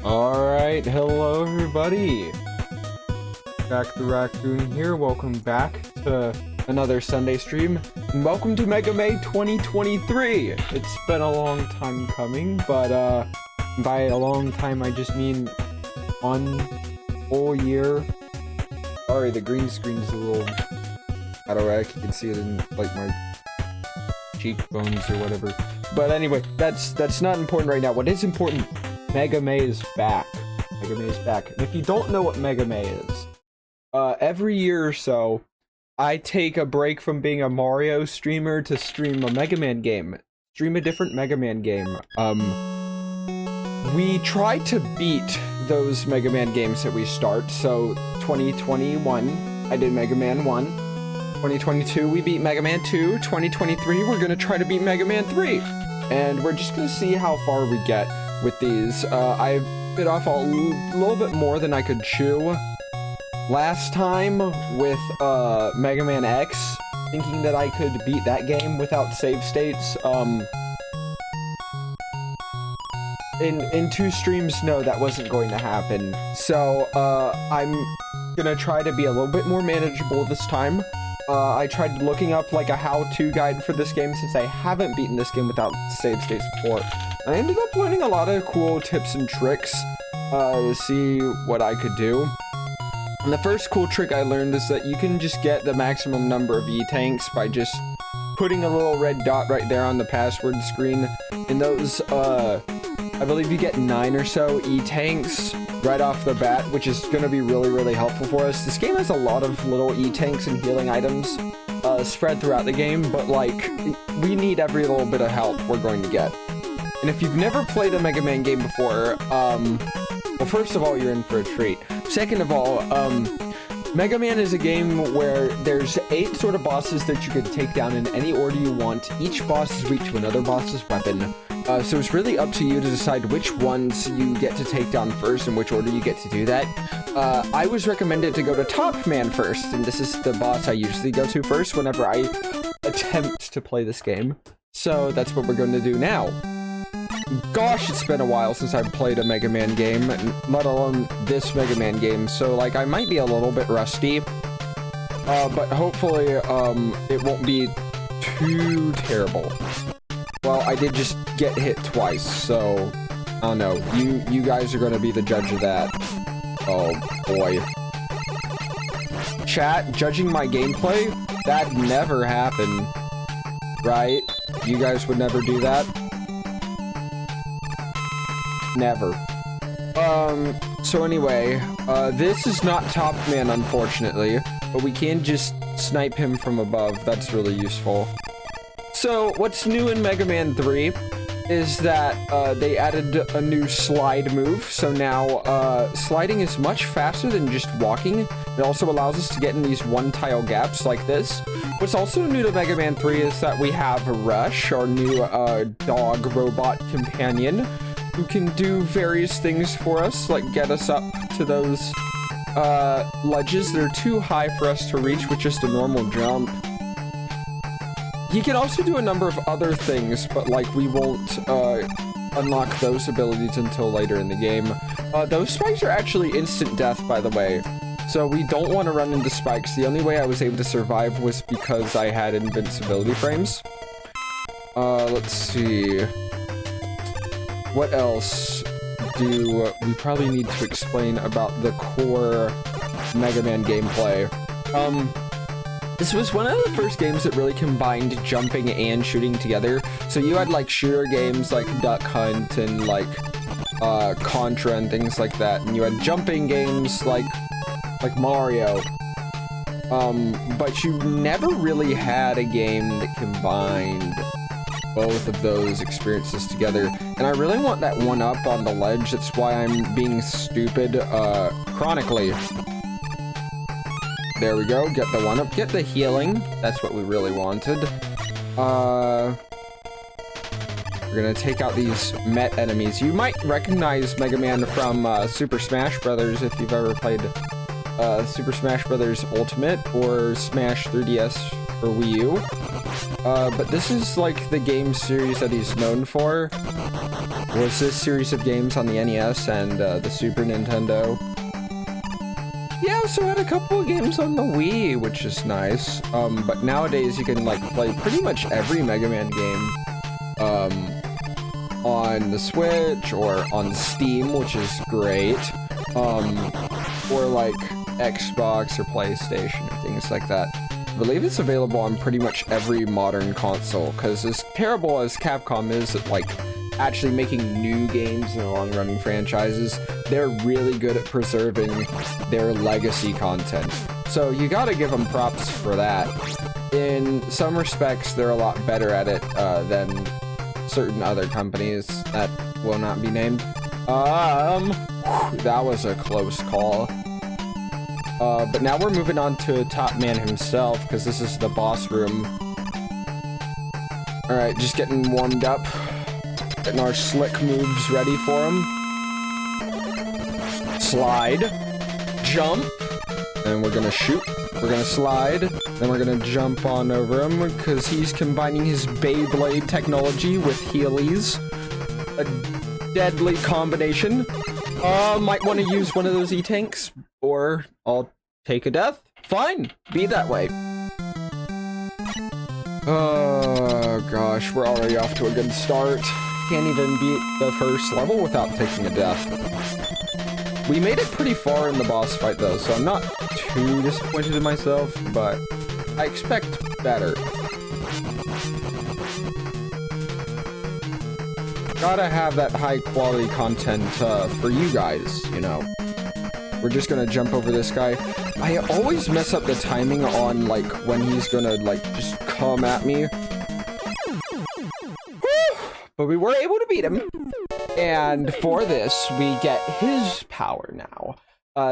Alright, hello everybody! Jack the Raccoon here, welcome back to another Sunday stream, and welcome to Mega May 2023! It's been a long time coming, but by a long time I just mean 1 whole year. Sorry, the green screen's a little out of whack, you can see it in like my cheekbones or whatever. But anyway, that's not important right now. What is important, Mega May is back. Mega May is back. And if you don't know what Mega May is, every year or so, I take a break from being a Mario streamer to stream a Mega Man game. Stream a different Mega Man game. We try to beat those Mega Man games that we start. So, 2021, I did Mega Man 1. 2022, we beat Mega Man 2. 2023, we're gonna try to beat Mega Man 3. And we're just gonna see how far we get with these. I bit off a little bit more than I could chew last time with Mega Man X, thinking that I could beat that game without save states. In 2 streams, no, that wasn't going to happen. So I'm gonna try to be a little bit more manageable this time. I tried looking up like a how-to guide for this game since I haven't beaten this game without save states before. I ended up learning a lot of cool tips and tricks to see what I could do. And the first cool trick I learned is that you can just get the maximum number of E-tanks by just putting a little red dot right there on the password screen. And those, I believe you get 9 or so E-tanks right off the bat, which is going to be really helpful for us. This game has a lot of little E-tanks and healing items spread throughout the game, but like, we need every little bit of help we're going to get. And if you've never played a Mega Man game before, well, first of all, you're in for a treat. Second of all, Mega Man is a game where there's 8 sort of bosses that you can take down in any order you want. Each boss is weak to another boss's weapon. So it's really up to you to decide which ones you get to take down first and which order you get to do that. I was recommended to go to Top Man first, and this is the boss I usually go to first whenever I attempt to play this game. So that's what we're going to do now. Gosh, it's been a while since I've played a Mega Man game, let alone this Mega Man game, so like I might be a little bit rusty, but hopefully it won't be too terrible. Well, I did just get hit twice, so I don't know. You guys are gonna be the judge of that. Oh boy. Chat, judging my gameplay? That'd never happen, right? You guys would never do that? Never. So anyway, this is not Top Man, unfortunately, but we can just snipe him from above. That's really useful. So, what's new in Mega Man 3 is that they added a new slide move. So now, sliding is much faster than just walking. It also allows us to get in these one-tile gaps like this. What's also new to Mega Man 3 is that we have Rush, our new dog robot companion, who can do various things for us, like get us up to those ledges that are too high for us to reach with just a normal jump. He can also do a number of other things, but like we won't unlock those abilities until later in the game. Those spikes are actually instant death, by the way, so we don't want to run into spikes. The only way I was able to survive was because I had invincibility frames. Let's see. What else do we probably need to explain about the core Mega Man gameplay? This was one of the first games that really combined jumping and shooting together. So you had like shooter games like Duck Hunt and like Contra and things like that, and you had jumping games like Mario. But you never really had a game that combined both of those experiences together, and I really want that one up on the ledge. That's why I'm being stupid chronically. There we go, get the one up, get the healing. That's what we really wanted. We're gonna take out these Met enemies. You might recognize Mega Man from Super Smash Brothers if you've ever played Super Smash Brothers Ultimate or Smash 3DS or Wii U. But this is like the game series that he's known for. Was this series of games on the NES and the Super Nintendo. He also had a couple of games on the Wii, which is nice. But nowadays you can like play pretty much every Mega Man game on the Switch or on Steam, which is great. Or like Xbox or PlayStation or things like that. I believe it's available on pretty much every modern console, because as terrible as Capcom is at like actually making new games and long-running franchises, they're really good at preserving their legacy content. So you gotta give them props for that. In some respects, they're a lot better at it than certain other companies that will not be named. That was a close call. But now we're moving on to Top Man himself, because this is the boss room. Alright, just getting warmed up. Getting our slick moves ready for him. Slide. Jump. And we're gonna shoot. We're gonna slide. Then we're gonna jump on over him, because he's combining his Beyblade technology with Heelys. A deadly combination. Might want to use one of those E-tanks, or I'll take a death. Fine, be that way. Oh gosh, we're already off to a good start. Can't even beat the first level without taking a death. We made it pretty far in the boss fight though, so I'm not too disappointed in myself, but I expect better. Gotta have that high quality content for you guys, you know. We're just gonna jump over this guy. I always mess up the timing on like when he's gonna like just come at me. Whew! But we were able to beat him. And for this, we get his power now.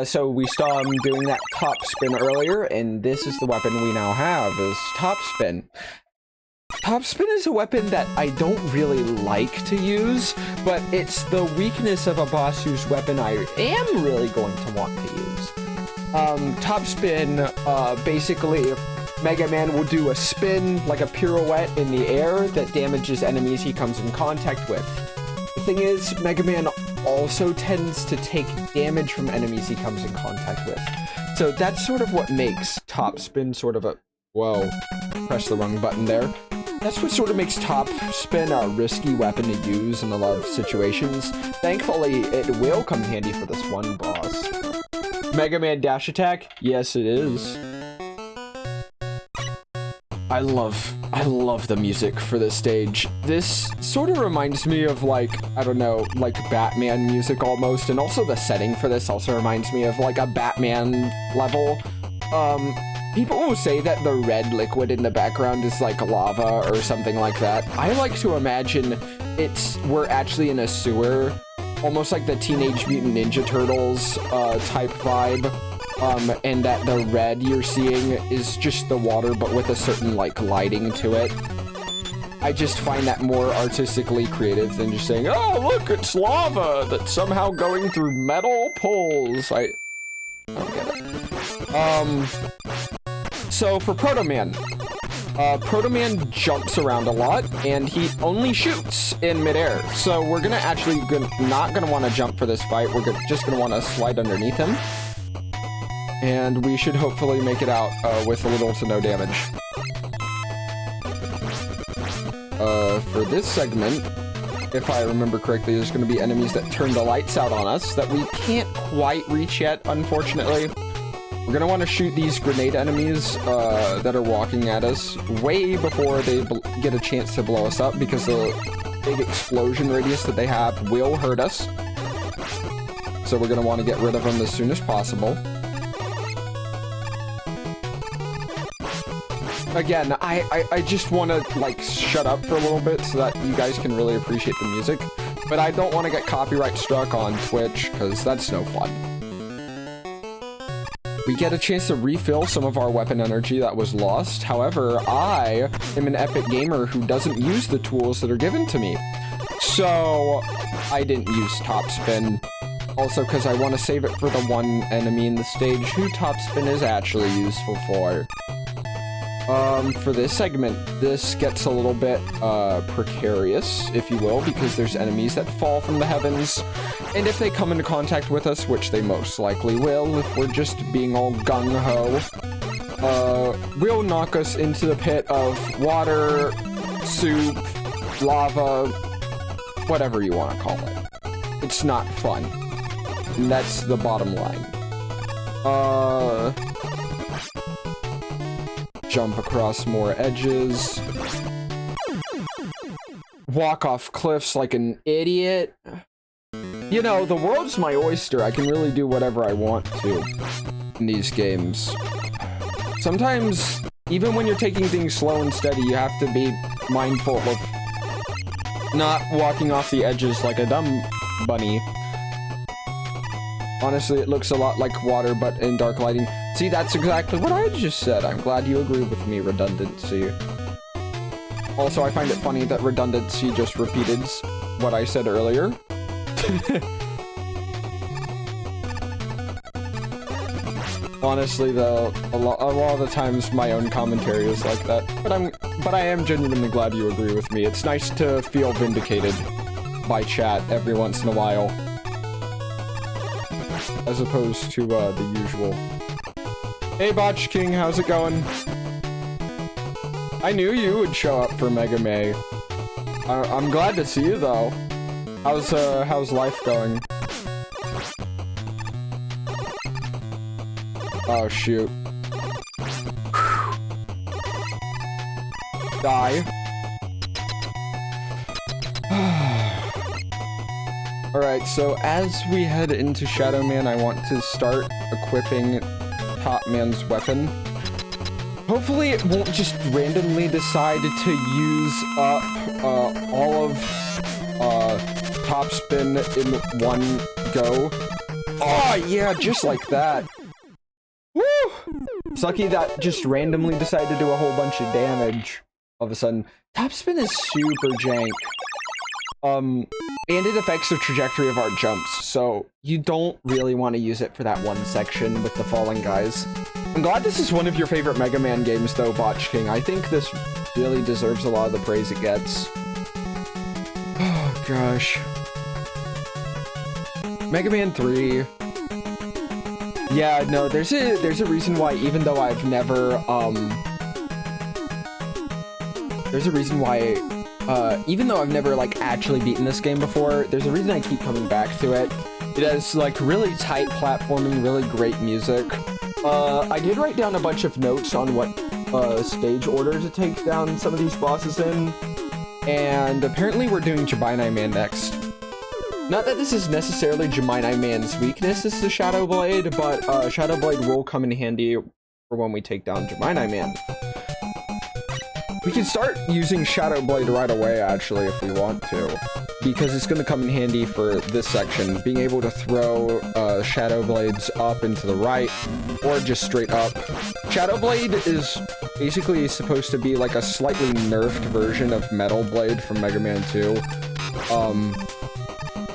So we saw him doing that top spin earlier, and this is the weapon we now have, is top spin. Top spin is a weapon that I don't really like to use, but it's the weakness of a boss whose weapon I am really going to want to use. Top spin, basically, Mega Man will do a spin, like a pirouette in the air that damages enemies he comes in contact with. The thing is, Mega Man also tends to take damage from enemies he comes in contact with. So that's sort of what makes top spin sort of a... Whoa, press the wrong button there. That's what sort of makes top spin a risky weapon to use in a lot of situations. Thankfully, it will come handy for this one boss. Mega Man dash attack? Yes, it is. I love the music for this stage. This sort of reminds me of like, I don't know, like Batman music almost, and also the setting for this also reminds me of like a Batman level. People will say that the red liquid in the background is like lava or something like that. I like to imagine we're actually in a sewer, almost like the Teenage Mutant Ninja Turtles type vibe. And that the red you're seeing is just the water, but with a certain like lighting to it. I just find that more artistically creative than just saying, oh look, it's lava that's somehow going through metal poles. I don't get it. So for Proto Man, Proto Man jumps around a lot, and he only shoots in midair. So we're gonna actually not gonna want to jump for this fight. We're just gonna want to slide underneath him, and we should hopefully make it out with little to no damage. For this segment, if I remember correctly, there's going to be enemies that turn the lights out on us that we can't quite reach yet, unfortunately. We're going to want to shoot these grenade enemies that are walking at us way before they get a chance to blow us up, because the big explosion radius that they have will hurt us. So we're going to want to get rid of them as soon as possible. Again, I just want to, like, shut up for a little bit so that you guys can really appreciate the music. But I don't want to get copyright struck on Twitch, because that's no fun. We get a chance to refill some of our weapon energy that was lost. However, I am an epic gamer who doesn't use the tools that are given to me. So, I didn't use top spin. Also, because I want to save it for the one enemy in the stage who top spin is actually useful for. For this segment, this gets a little bit, precarious, if you will, because there's enemies that fall from the heavens, and if they come into contact with us, which they most likely will, if we're just being all gung-ho, will knock us into the pit of water, soup, lava, whatever you want to call it. It's not fun. And that's the bottom line. Jump across more edges. Walk off cliffs like an idiot. You know, the world's my oyster. I can really do whatever I want to in these games. Sometimes, even when you're taking things slow and steady, you have to be mindful of not walking off the edges like a dumb bunny. Honestly, it looks a lot like water, but in dark lighting. See, that's exactly what I just said. I'm glad you agree with me, Redundancy. Also, I find it funny that Redundancy just repeated what I said earlier. Honestly, though, a lot of the times my own commentary is like that. But I am genuinely glad you agree with me. It's nice to feel vindicated by chat every once in a while, as opposed to the usual. Hey, Botch King, how's it going? I knew you would show up for Mega May. I'm glad to see you, though. How's life going? Oh, shoot. Die. Alright, so as we head into Shadow Man, I want to start equipping Top Man's weapon. Hopefully it won't just randomly decide to use up all of Topspin in one go. Oh yeah, just like that. Woo! Sucky that just randomly decided to do a whole bunch of damage all of a sudden. Topspin is super jank. And it affects the trajectory of our jumps, so you don't really want to use it for that one section with the falling guys. I'm glad this is one of your favorite Mega Man games, though, Botch King. I think this really deserves a lot of the praise it gets. Oh, gosh. Mega Man 3. Yeah, no, there's a reason why, even though I've never, there's a reason why, even though I've never, like, actually beaten this game before, there's a reason I keep coming back to it. It has, like, really tight platforming, really great music. I did write down a bunch of notes on what, stage order to take down some of these bosses in, and apparently we're doing Gemini Man next. Not that this is necessarily Gemini Man's weakness, is the Shadow Blade, but, Shadow Blade will come in handy for when we take down Gemini Man. We can start using Shadow Blade right away, actually, if we want to, because it's going to come in handy for this section, being able to throw Shadow Blades up and to the right, or just straight up. Shadow Blade is basically supposed to be like a slightly nerfed version of Metal Blade from Mega Man 2,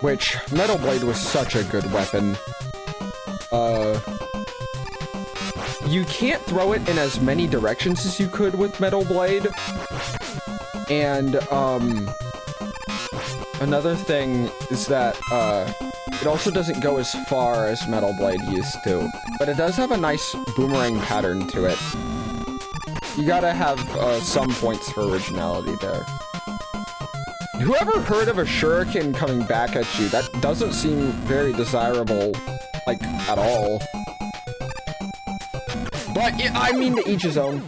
which Metal Blade was such a good weapon. You can't throw it in as many directions as you could with Metal Blade. And, another thing is that, it also doesn't go as far as Metal Blade used to. But it does have a nice boomerang pattern to it. You gotta have, some points for originality there. Whoever heard of a shuriken coming back at you? That doesn't seem very desirable, like, at all. But, I mean, to each his own.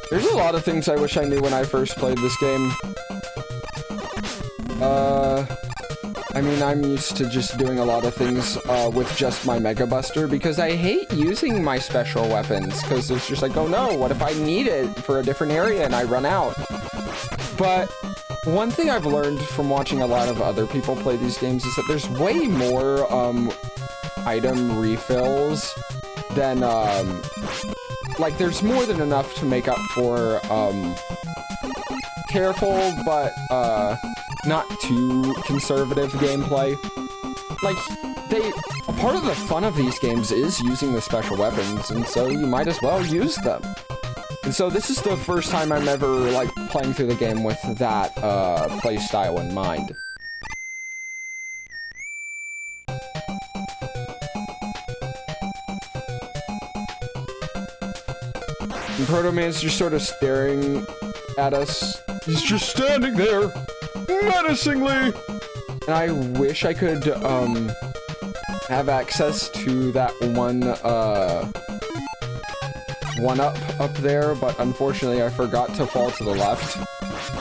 There's a lot of things I wish I knew when I first played this game. I mean, I'm used to just doing a lot of things, with just my Mega Buster, because I hate using my special weapons, because it's just like, oh no, what if I need it for a different area and I run out? But one thing I've learned from watching a lot of other people play these games is that there's way more, item refills than, like, there's more than enough to make up for, careful, but not too conservative gameplay. Like, a part of the fun of these games is using the special weapons, and so you might as well use them. And so this is the first time I'm ever, like, playing through the game with that, play style in mind. And Proto Man's just sort of staring at us. He's just standing there, menacingly! And I wish I could, have access to that one-up up there, but unfortunately I forgot to fall to the left.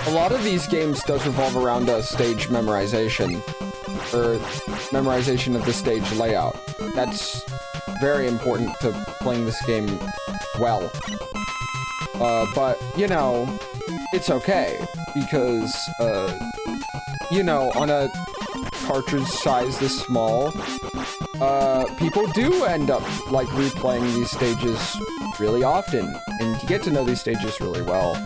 A lot of these games does revolve around stage memorization, or memorization of the stage layout. That's very important to playing this game well. But, you know, it's okay, because, you know, on a cartridge size this small, people do end up, like, replaying these stages really often, and you get to know these stages really well.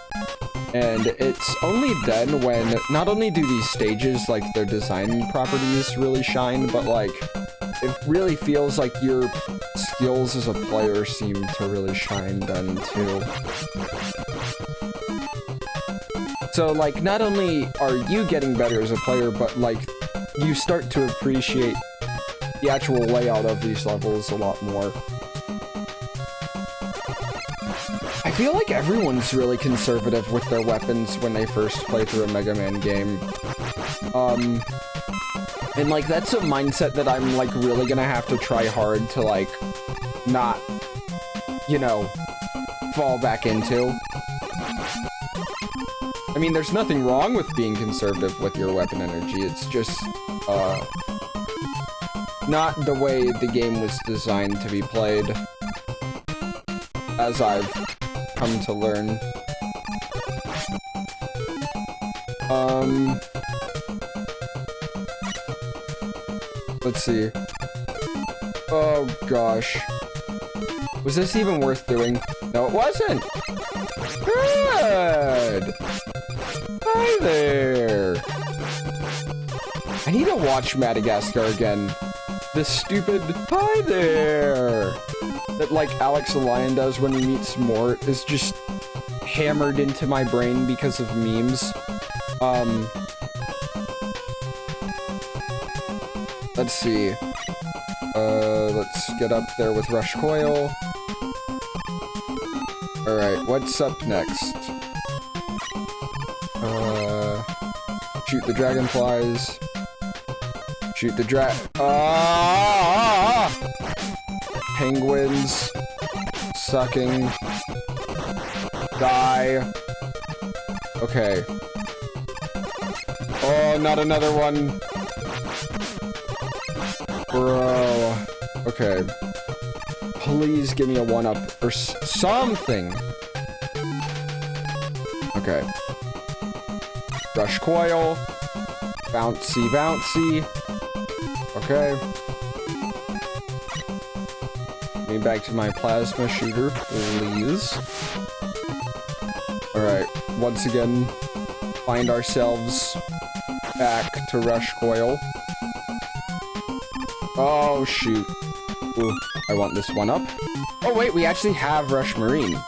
And it's only then when, not only do these stages, like, their design properties really shine, but, like, it really feels like your skills as a player seem to really shine then, too. So, like, not only are you getting better as a player, but, like, you start to appreciate the actual layout of these levels a lot more. I feel like everyone's really conservative with their weapons when they first play through a Mega Man game. And, like, that's a mindset that I'm, like, really gonna have to try hard to, like, not, you know, fall back into. I mean, there's nothing wrong with being conservative with your weapon energy, it's just, not the way the game was designed to be played, as I've come to learn. Let's see. Oh, gosh. Was this even worth doing? No, it wasn't! Good! Hi there! I need to watch Madagascar again. This stupid hi there that, like, Alex the Lion does when he meets Mort is just hammered into my brain because of memes. Let's see. Let's get up there with Rush Coil. Alright, what's up next? Shoot the dragonflies. Shoot the penguins. Sucking. Die. Okay. Oh, not another one. Bro. Okay. Please give me a one-up or something. Okay. Rush Coil. Bouncy, bouncy. Okay. Me back to my plasma shooter, please. Alright, once again, find ourselves back to Rush Coil. Oh, shoot. Ooh, I want this one up. Oh, wait, we actually have Rush Marine.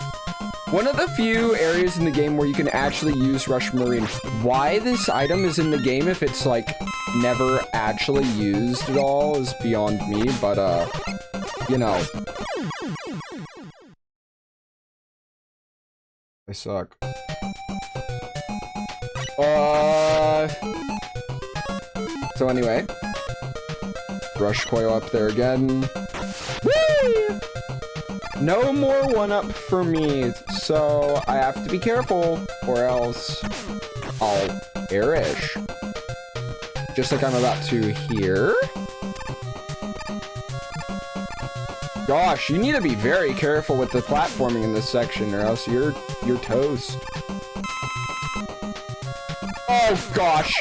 One of the few areas in the game where you can actually use Rush Marine. Why this item is in the game if it's, like, never actually used at all is beyond me, but, you know. I suck. So anyway. Rush Coil up there again. Whee! No more one-up for me, so I have to be careful, or else I'll perish. Just like I'm about to here. Gosh, you need to be very careful with the platforming in this section, or else you're toast. Oh gosh!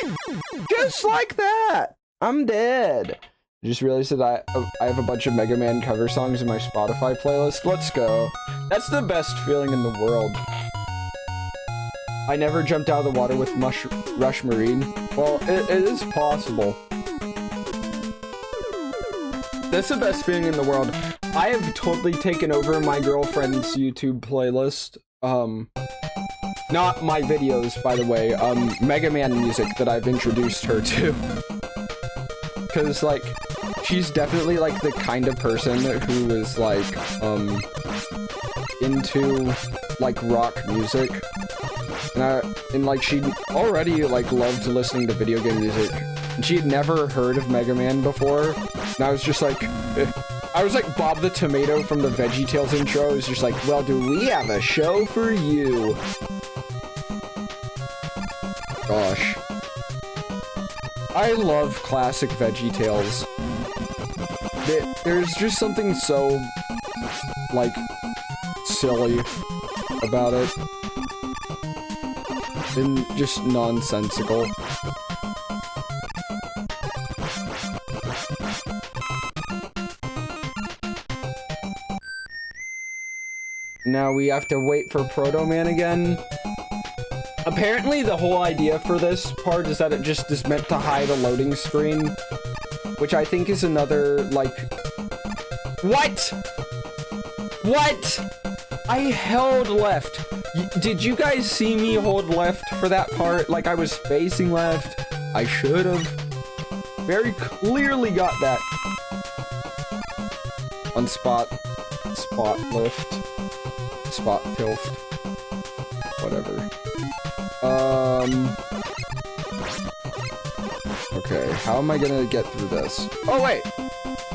Just like that! I'm dead. I just realized that I have a bunch of Mega Man cover songs in my Spotify playlist. Let's go. That's the best feeling in the world. I never jumped out of the water with Rush Marine. Well, it is possible. That's the best feeling in the world. I have totally taken over my girlfriend's YouTube playlist. Not my videos, by the way. Mega Man music that I've introduced her to. Because, like, she's definitely, like, the kind of person who is, like, into, like, rock music. And like, she already, like, loved listening to video game music. And she had never heard of Mega Man before. And I was just like... I was like Bob the Tomato from the VeggieTales intro. I was just like, well, do we have a show for you? Gosh. I love classic VeggieTales. There's just something so, like, silly about it. And just nonsensical. Now we have to wait for Proto Man again. Apparently the whole idea for this part is that it just is meant to hide a loading screen. Which I think is another, like... What? What? I held left. Did you guys see me hold left for that part? Like, I was facing left. I should have. Very clearly got that. On spot lift. Spot tilt. Whatever. Okay, how am I gonna get through this? Oh, wait!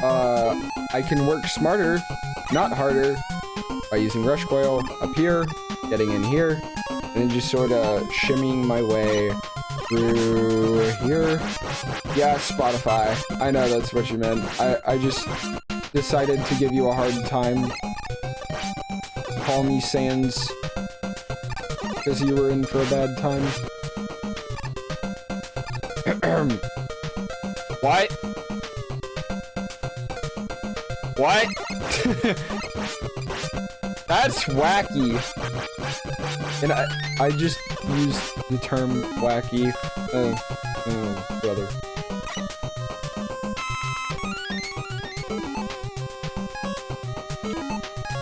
I can work smarter, not harder, by using Rush Coil up here, getting in here, and then just sort of shimmying my way through here. Yeah, Spotify. I know that's what you meant. I just decided to give you a hard time. Call me Sans. Because you were in for a bad time. What? What? That's wacky. And I just used the term wacky. Oh, brother.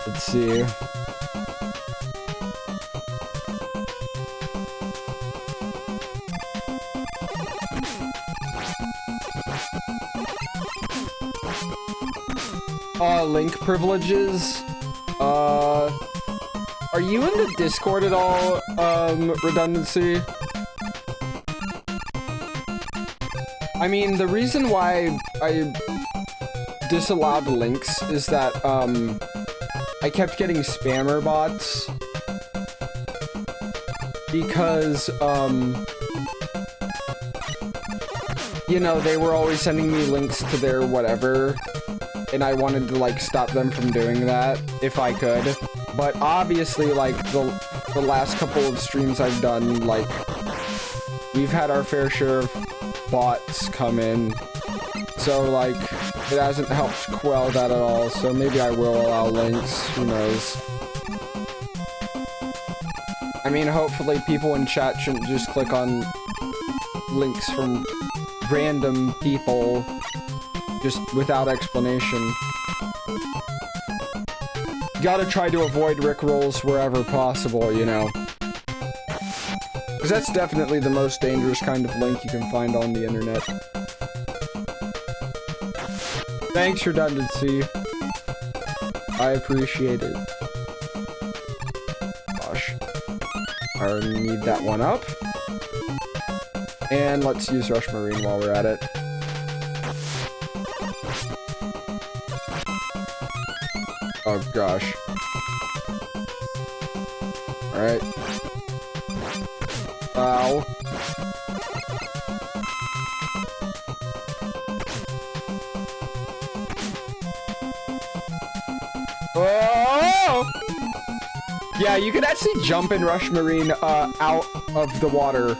Let's see. Link privileges. Are you in the Discord at all, Redundancy? I mean, the reason why I disallowed links is that, I kept getting spammer bots. Because, you know, they were always sending me links to their whatever. And I wanted to, like, stop them from doing that, if I could. But obviously, like, the last couple of streams I've done, like, we've had our fair share of bots come in. So, like, it hasn't helped quell that at all, so maybe I will allow links, who knows. I mean, hopefully people in chat shouldn't just click on links from random people just without explanation. Gotta try to avoid rickrolls wherever possible, you know. Because that's definitely the most dangerous kind of link you can find on the internet. Thanks, Redundancy. I appreciate it. Gosh. I already need that one up. And let's use Rush Marine while we're at it. Oh gosh. Alright. Ow. Oh! Yeah, you can actually jump in Rush Marine out of the water,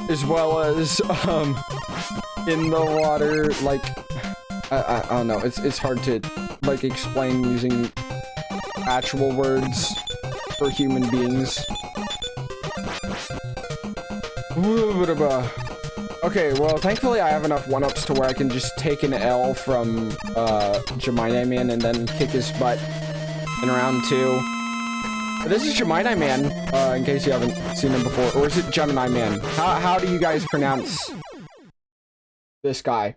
as well as in the water. Like, I don't know. It's hard to like explain using actual words for human beings. Okay, well, thankfully I have enough 1-ups to where I can just take an L from Gemini Man and then kick his butt in round 2. But this is Gemini Man, in case you haven't seen him before. Or is it Gemini Man? How do you guys pronounce this guy?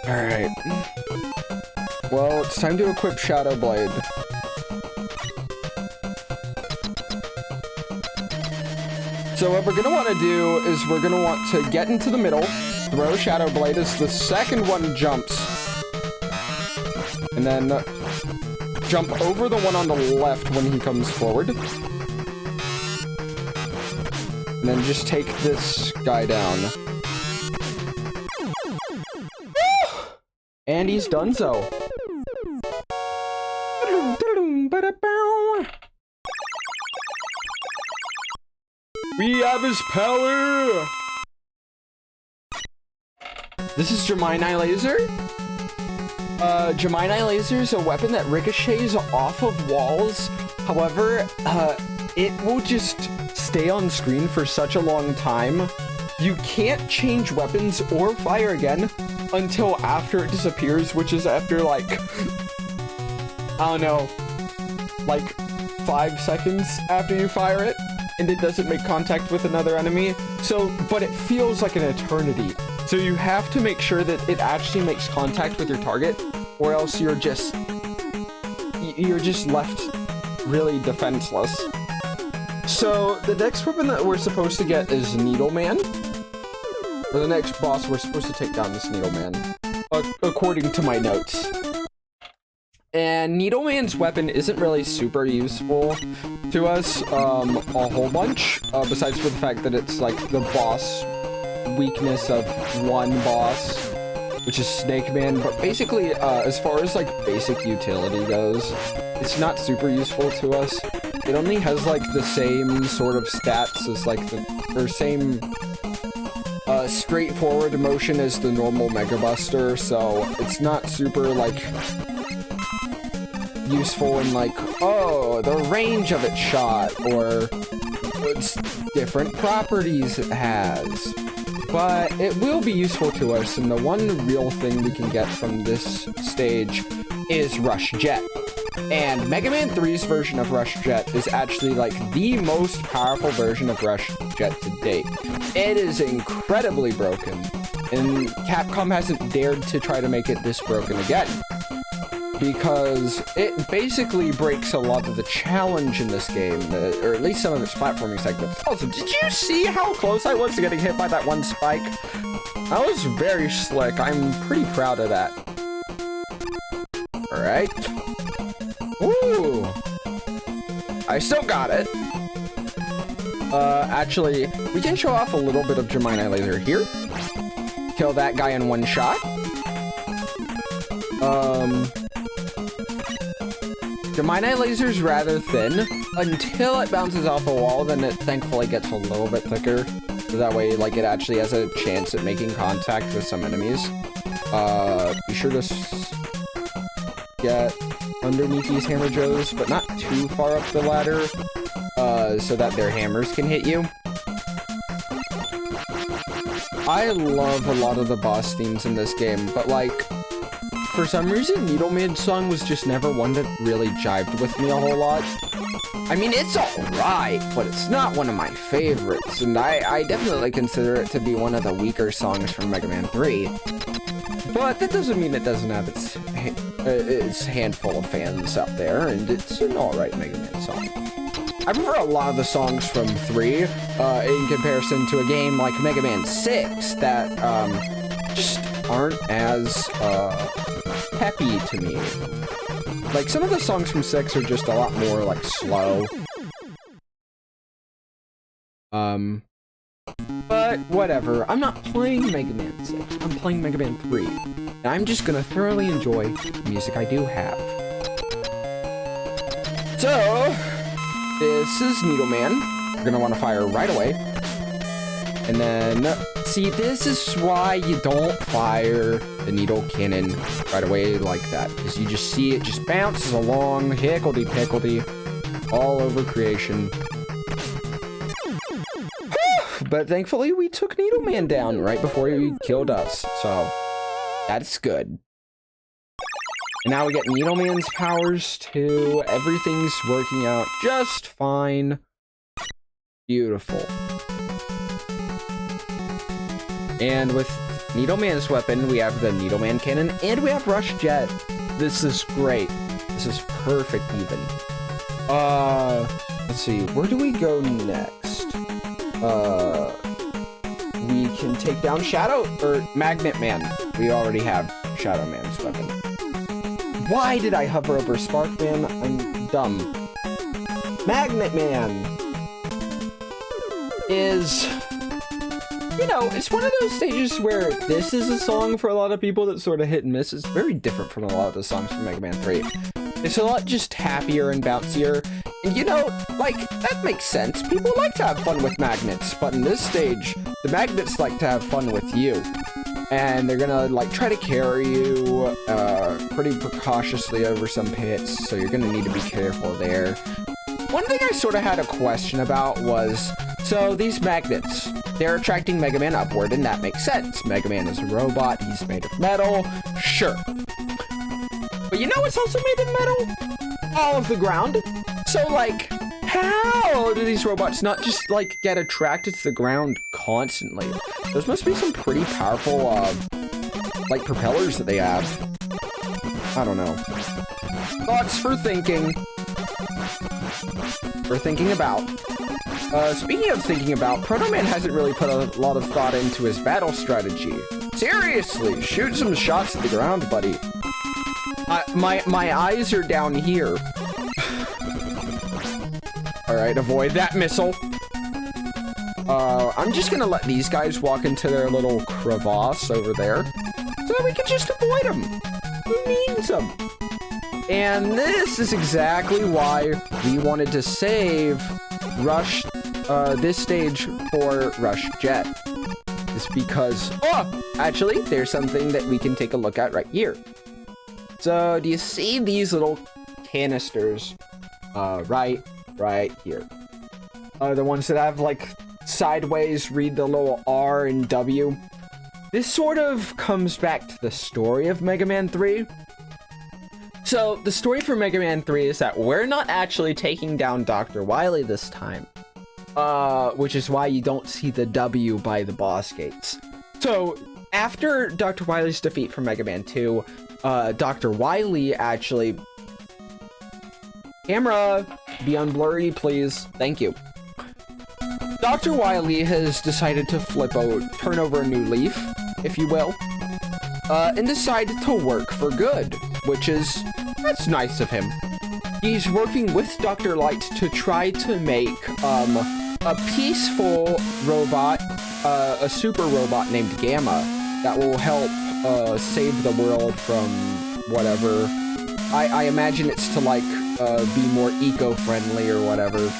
Alright. Well, it's time to equip Shadow Blade. So what we're gonna want to do is we're gonna want to get into the middle, throw Shadow Blade as the second one jumps, and then jump over the one on the left when he comes forward. And then just take this guy down. And he's done so. We have his power! This is Gemini Laser. Gemini Laser is a weapon that ricochets off of walls. However, it will just stay on screen for such a long time. You can't change weapons or fire again until after it disappears, which is after like, I don't know, like 5 seconds after you fire it, and it doesn't make contact with another enemy. So, but it feels like an eternity. So you have to make sure that it actually makes contact with your target, or else you're just left really defenseless. So the next weapon that we're supposed to get is Needleman. Or the next boss we're supposed to take down this Needleman, according to my notes. And Needleman's weapon isn't really super useful to us a whole bunch, besides for the fact that it's like the boss weakness of one boss, which is Snake Man. But basically, as far as like basic utility goes, it's not super useful to us. It only has like the same sort of stats as like same straightforward motion as the normal Mega Buster, so it's not super like useful in like, oh, the range of its shot or its different properties it has. But it will be useful to us, and the one real thing we can get from this stage is Rush Jet. And Mega Man 3's version of Rush Jet is actually like the most powerful version of Rush Jet to date. It is incredibly broken, and Capcom hasn't dared to try to make it this broken again, because it basically breaks a lot of the challenge in this game, or at least some of its platforming segments. Also, did you see how close I was to getting hit by that one spike? That was very slick. I'm pretty proud of that. Alright. Ooh! I still got it. Actually, we can show off a little bit of Gemini Laser here. Kill that guy in one shot. Gemini Laser's rather thin until it bounces off a wall, then it thankfully gets a little bit thicker. So that way, like, it actually has a chance at making contact with some enemies. Be sure to get underneath these Hammer Joes, but not too far up the ladder, so that their hammers can hit you. I love a lot of the boss themes in this game, but like, for some reason, Needleman's song was just never one that really jived with me a whole lot. I mean, it's alright, but it's not one of my favorites, and I definitely consider it to be one of the weaker songs from Mega Man 3. But that doesn't mean it doesn't have its handful of fans out there, and it's an alright Mega Man song. I prefer a lot of the songs from 3 in comparison to a game like Mega Man 6 that just aren't as peppy to me. Like, some of the songs from 6 are just a lot more like slow. But whatever, I'm not playing Mega Man 6, I'm playing Mega Man 3. And I'm just gonna thoroughly enjoy the music I do have. So, this is Needleman. We're gonna want to fire right away. And then, see, this is why you don't fire the needle cannon right away like that. Because you just see it just bounces along, hickledy-pickledy. all over creation. But thankfully, we took Needleman down right before he killed us, so that's good. And now we get Needleman's powers too. Everything's working out just fine. Beautiful. And with Needleman's weapon, we have the Needleman cannon, and we have Rush Jet. This is great. This is perfect even. Let's see, where do we go next? We can take down Shadow, or Magnet Man. We already have Shadow Man's weapon. Why did I hover over Spark Man? I'm dumb. Magnet Man is, you know, it's one of those stages where this is a song for a lot of people that's sort of hit and miss. It's very different from a lot of the songs from Mega Man 3. It's a lot just happier and bouncier. And you know, like, that makes sense. People like to have fun with magnets, but in this stage, the magnets like to have fun with you. And they're gonna, like, try to carry you pretty precautiously over some pits, so you're gonna need to be careful there. One thing I sort of had a question about was, so these magnets, they're attracting Mega Man upward, and that makes sense. Mega Man is a robot, he's made of metal, sure. But you know what's also made of metal? All of the ground. So, like, how do these robots not just, like, get attracted to the ground constantly? Those must be some pretty powerful, like, propellers that they have. I don't know. Thoughts for thinking. Or thinking about. Speaking of thinking about, Proto Man hasn't really put a lot of thought into his battle strategy. Seriously, shoot some shots at the ground, buddy. My eyes are down here. Alright, avoid that missile. I'm just gonna let these guys walk into their little crevasse over there, so that we can just avoid them. Who needs them? And this is exactly why we wanted to save Rush, this stage for Rush Jet. It's because, oh, actually, there's something that we can take a look at right here. So, do you see these little canisters? Right here. The ones that have, like, sideways, read the little R and W. This sort of comes back to the story of Mega Man 3. So, the story for Mega Man 3 is that we're not actually taking down Dr. Wily this time. Which is why you don't see the W by the boss gates. So, after Dr. Wily's defeat from Mega Man 2, Dr. Wily actually... Camera, be unblurry, please. Thank you. Dr. Wily has decided to turn over a new leaf, if you will, and decided to work for good, which is, that's nice of him. He's working with Dr. Light to try to make, a peaceful robot, a super robot named Gamma, that will help, save the world from whatever. I imagine it's to, like, be more eco-friendly or whatever.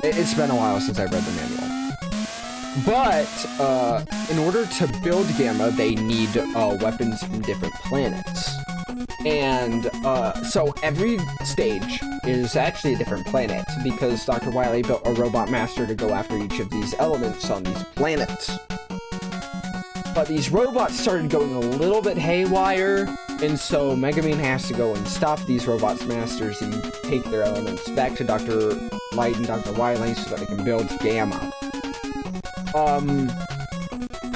It's been a while since I've read the manual. But, in order to build Gamma, they need, weapons from different planets. And, so every stage is actually a different planet, because Dr. Wily built a robot master to go after each of these elements on these planets. But these robots started going a little bit haywire, and so Mega Man has to go and stop these robots masters and take their elements back to Dr. Light and Dr. Wily so that they can build Gamma.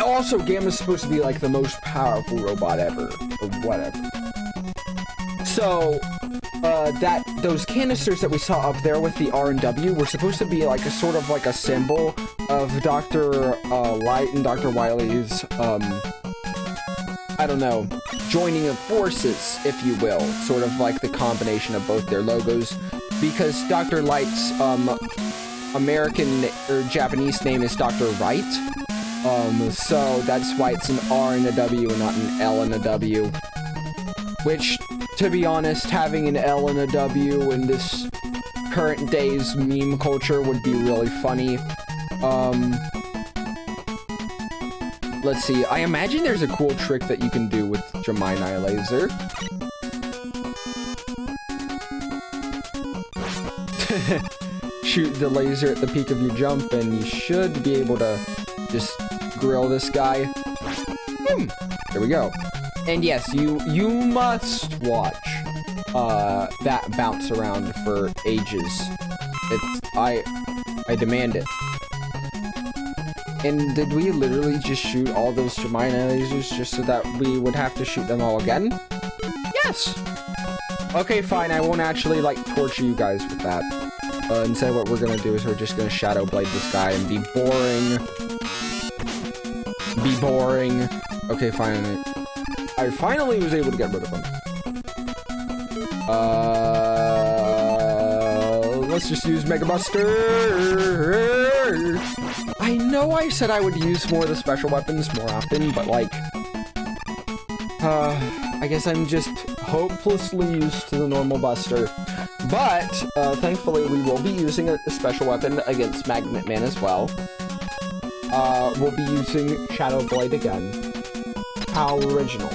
Also, Gamma's supposed to be like the most powerful robot ever, or whatever. So, those canisters that we saw up there with the R and W were supposed to be like a sort of like a symbol of Dr. Light and Dr. Wily's, I don't know, joining of forces, if you will. Sort of like the combination of both their logos. Because Dr. Light's, American or Japanese name is Dr. Wright. So that's why it's an R and a W and not an L and a W. Which, to be honest, having an L and a W in this current day's meme culture would be really funny. Let's see, I imagine there's a cool trick that you can do with Gemini Laser. shoot the laser at the peak of your jump, and you should be able to just grill this guy. There we go. And yes, you must watch that bounce around for ages. I demand it. And did we literally just shoot all those Gemini lasers just so that we would have to shoot them all again? Yes! Okay, fine, I won't actually, like, torture you guys with that. Instead, what we're gonna do is we're just gonna Shadow Blade this guy and be boring. Be boring. Okay, fine. I finally was able to get rid of him. Let's just use Mega Buster. I know I said I would use more of the special weapons more often, but like, I guess I'm just hopelessly used to the normal Buster. But, thankfully, we will be using a special weapon against Magnet Man as well. We'll be using Shadow Blade again. How original.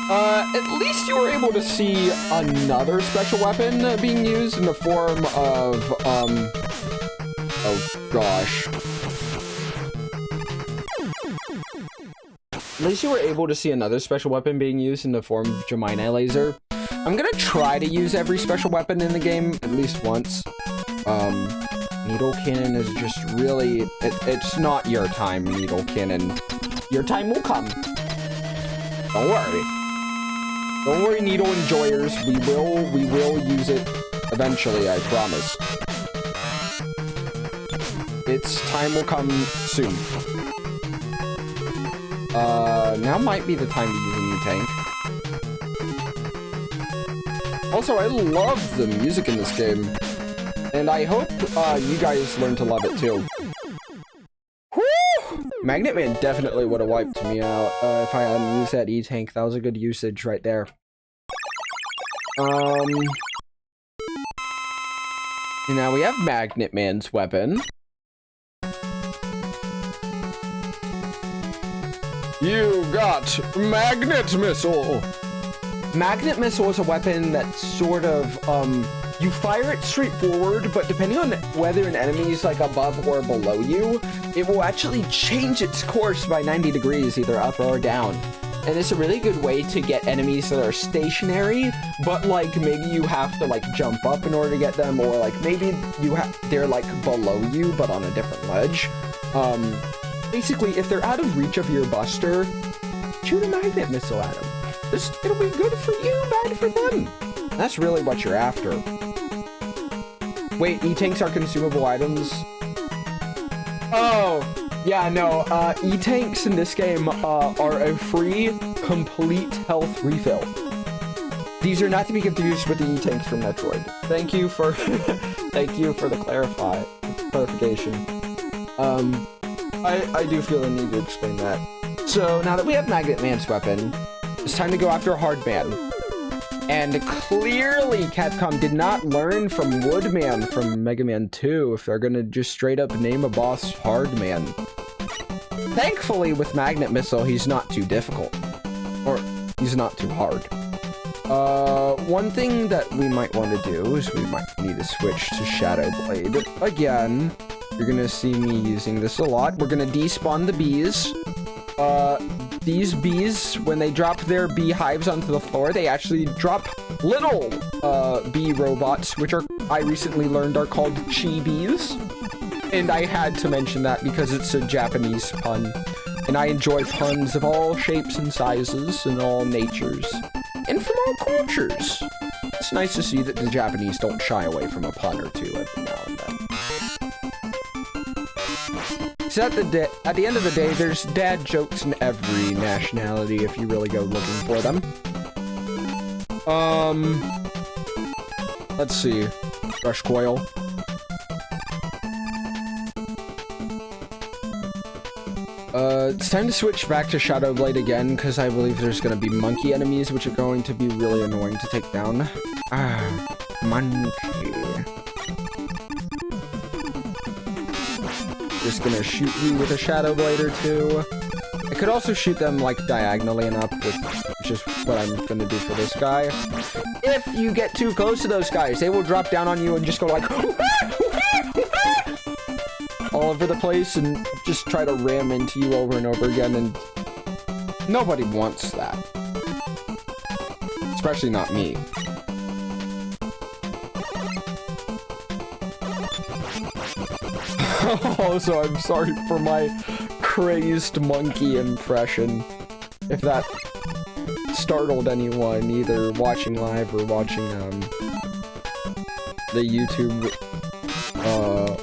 At least you were able to see another special weapon being used in the form of, oh gosh. At least you were able to see another special weapon being used in the form of Gemini Laser. I'm gonna try to use every special weapon in the game at least once. Needle Cannon is just really... It's not your time, Needle Cannon. Your time will come. Don't worry. Don't worry, Needle Enjoyers. We will use it eventually, I promise. Its time will come soon. Now might be the time to use a new tank. Also, I love the music in this game. And I hope, you guys learn to love it too. Woo! Magnet Man definitely would have wiped me out, if I hadn't used that E-Tank. That was a good usage right there. And now we have Magnet Man's weapon. You got Magnet Missile! Magnet Missile is a weapon that's sort of, you fire it straight forward, but depending on whether an enemy is like above or below you, it will actually change its course by 90 degrees, either up or down. And it's a really good way to get enemies that are stationary, but like maybe you have to like jump up in order to get them, or like maybe they're like below you, but on a different ledge. Basically, if they're out of reach of your Buster, shoot a Magnet Missile at them. It'll be good for you, bad for them. That's really what you're after. Wait, E-Tanks are consumable items? Oh, yeah, no, E-Tanks in this game are a free, complete health refill. These are not to be confused with the E-Tanks from Metroid. Thank you for, thank you for the clarification. I do feel the need to explain that. So, now that we have Magnet Man's weapon, it's time to go after Hardman. And clearly Capcom did not learn from Woodman from Mega Man 2 if they're gonna just straight up name a boss Hardman. Thankfully with Magnet Missile he's not too difficult. Or he's not too hard. One thing that we might want to do is we might need to switch to Shadow Blade. Again, you're gonna see me using this a lot. We're gonna despawn the bees. These bees, when they drop their beehives onto the floor, they actually drop little, bee robots, which I recently learned are called Chi Bees. And I had to mention that because it's a Japanese pun. And I enjoy puns of all shapes and sizes and all natures. And from all cultures. It's nice to see that the Japanese don't shy away from a pun or two every now and then. So at the end of the day, there's dad jokes in every nationality if you really go looking for them. Let's see. Rush Coil. It's time to switch back to Shadow Blade again, because I believe there's going to be monkey enemies, which are going to be really annoying to take down. Ah, monkey. Just gonna shoot you with a Shadow Blade or two. I could also shoot them like diagonally and up with which is what I'm gonna do for this guy. If you get too close to those guys, they will drop down on you and just go like all over the place and just try to ram into you over and over again, and nobody wants that. Especially not me. Also, I'm sorry for my crazed monkey impression. If that startled anyone, either watching live or watching the YouTube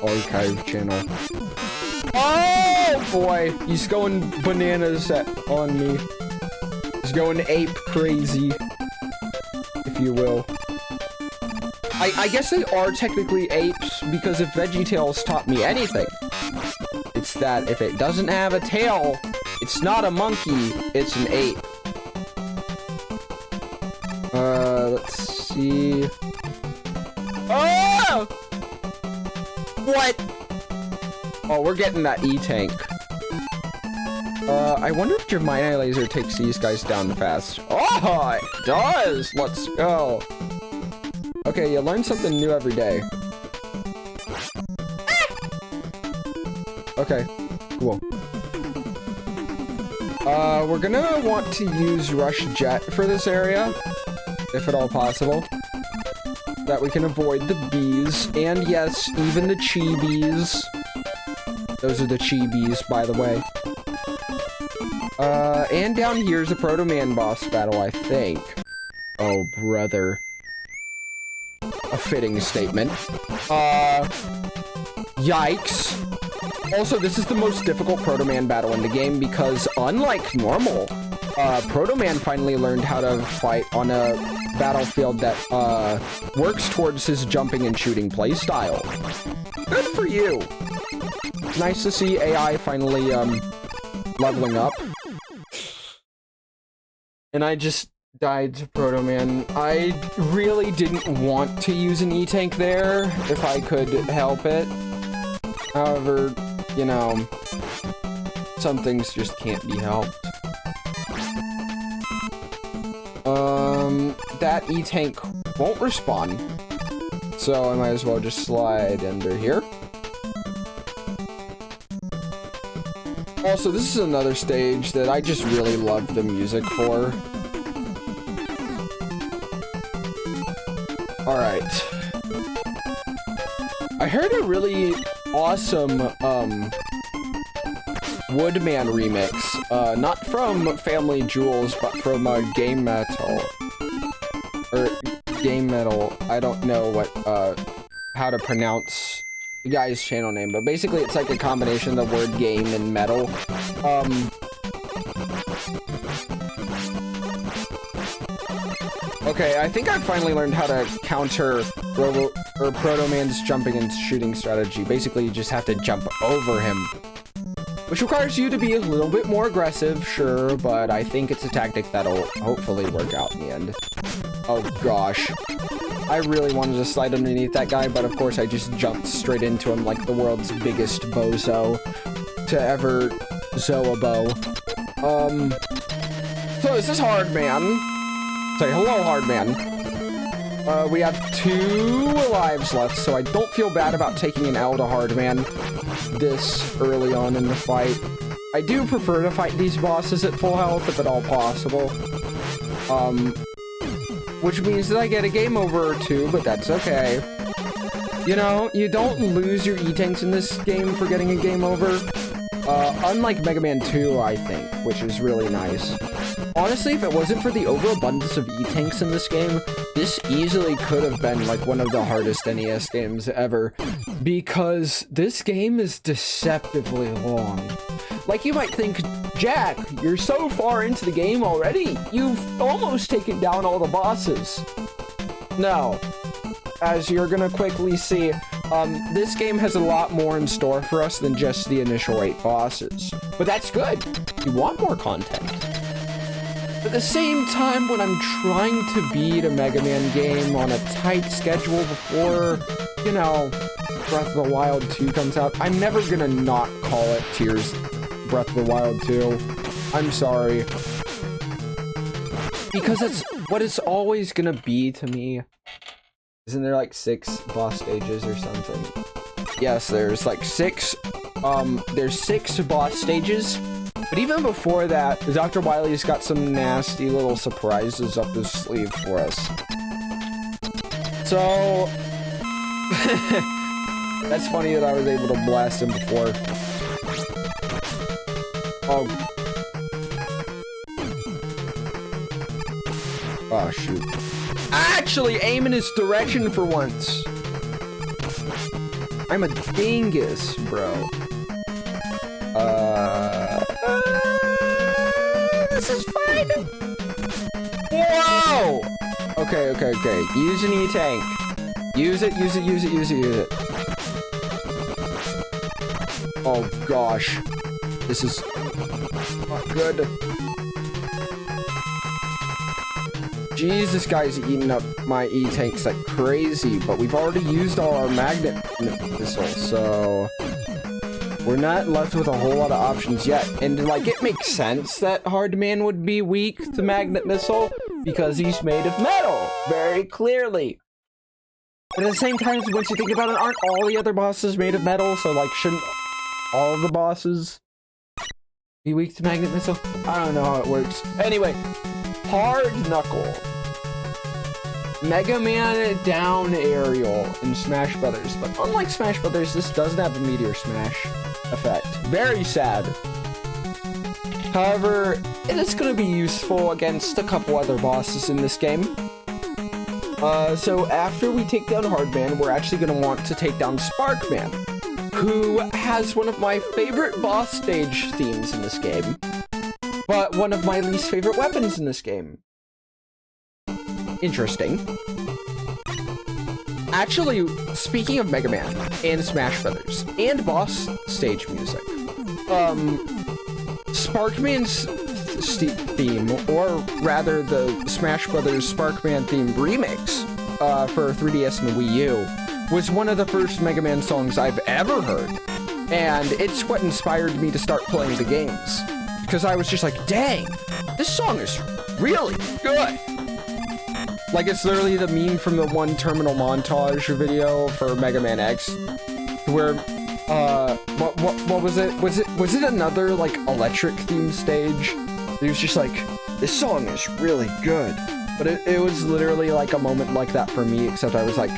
archive channel. Oh boy, he's going bananas on me. He's going ape crazy, if you will. I guess they are technically apes, because if VeggieTales taught me anything, it's that if it doesn't have a tail, it's not a monkey, it's an ape. Let's see. Oh! What? Oh, we're getting that E-Tank. I wonder if Gemini Laser takes these guys down fast. Oh, it does! Let's go. Okay, you learn something new every day. Okay, cool. We're gonna want to use Rush Jet for this area, if at all possible. That we can avoid the bees, and yes, even the Chibis. Those are the Chibis, by the way. And down here's a Proto Man boss battle, I think. Oh, brother. A fitting statement. Yikes. Also, this is the most difficult Proto Man battle in the game because, unlike normal, Proto Man finally learned how to fight on a battlefield that works towards his jumping and shooting playstyle. Good for you. Nice to see AI finally leveling up. And I just died to Proto Man. I really didn't want to use an E-Tank there if I could help it. However, you know, some things just can't be helped. That E-Tank won't respawn, so I might as well just slide under here. Also, this is another stage that I just really love the music for. Alright. I heard a really awesome, Woodman remix. Not from Family Jewels, but from, Game Metal. Or, Game Metal. I don't know what, how to pronounce the guy's channel name, but basically it's like a combination of the word game and metal. Okay, I think I finally learned how to counter Proto Man's jumping and shooting strategy. Basically, you just have to jump over him, which requires you to be a little bit more aggressive, sure, but I think it's a tactic that'll hopefully work out in the end. Oh gosh. I really wanted to slide underneath that guy, but of course I just jumped straight into him like the world's biggest bozo to ever Zoabo. So this is Hard Man. Say hello, Hard Man. We have 2 lives left, so I don't feel bad about taking an L to Hard Man this early on in the fight. I do prefer to fight these bosses at full health if at all possible. Which means that I get a game over or 2, but that's okay. You know, you don't lose your E-Tanks in this game for getting a game over. Unlike Mega Man 2, I think, which is really nice. Honestly, if it wasn't for the overabundance of E-Tanks in this game, this easily could have been like one of the hardest NES games ever, because this game is deceptively long. Like, you might think, Jack, you're so far into the game already, you've almost taken down all the bosses. No. As you're gonna quickly see, this game has a lot more in store for us than just the initial 8 bosses. But that's good. You want more content. At the same time, when I'm trying to beat a Mega Man game on a tight schedule before, you know, Breath of the Wild 2 comes out, I'm never gonna not call it Tears Breath of the Wild 2. I'm sorry. because it's what it's always gonna be to me. Isn't there like 6 boss stages or something? Yes, there's like 6. There's 6 boss stages. But even before that, Dr. Wily's got some nasty little surprises up his sleeve for us. So that's funny that I was able to blast him before. Oh shoot. Actually aim in his direction for once. I'm a dingus, bro. This is fine. Whoa! Okay. Use an E-tank. Use it. Oh gosh. This is not good. Jeez, this guy's eating up my E-tanks like crazy, but we've already used all our magnet missiles, so we're not left with a whole lot of options yet. And like, it makes sense that Hardman would be weak to magnet missile because he's made of metal, very clearly. But at the same time, once you think about it, aren't all the other bosses made of metal? So like, shouldn't all of the bosses be weak to magnet missile? I don't know how it works. Anyway, Hard Knuckle. Mega Man down aerial in Smash Brothers, but unlike Smash Brothers, this doesn't have a Meteor Smash effect. Very sad. However, it is going to be useful against a couple other bosses in this game. So after we take down Hardman, we're actually going to want to take down Sparkman, who has one of my favorite boss stage themes in this game, but one of my least favorite weapons in this game. Interesting. Actually, speaking of Mega Man and Smash Brothers and boss stage music, Sparkman's theme, or rather the Smash Brothers Sparkman theme remix for 3DS and Wii U, was one of the first Mega Man songs I've ever heard, and it's what inspired me to start playing the games, because I was just like, dang, this song is really good. Like, it's literally the meme from the one terminal montage video for Mega Man X, where, what was it? Was it another, like, electric theme stage? It was just like, this song is really good. But it was literally like a moment like that for me, except I was like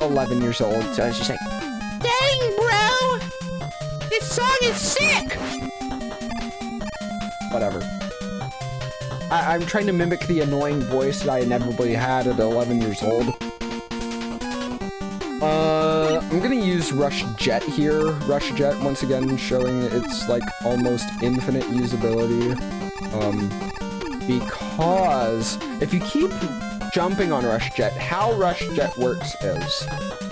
11 years old, so I was just like, dang, bro! This song is sick! Whatever. I'm trying to mimic the annoying voice that I inevitably had at 11 years old. I'm gonna use Rush Jet here. Rush Jet, once again, showing its, like, almost infinite usability. Because if you keep jumping on Rush Jet, how Rush Jet works is,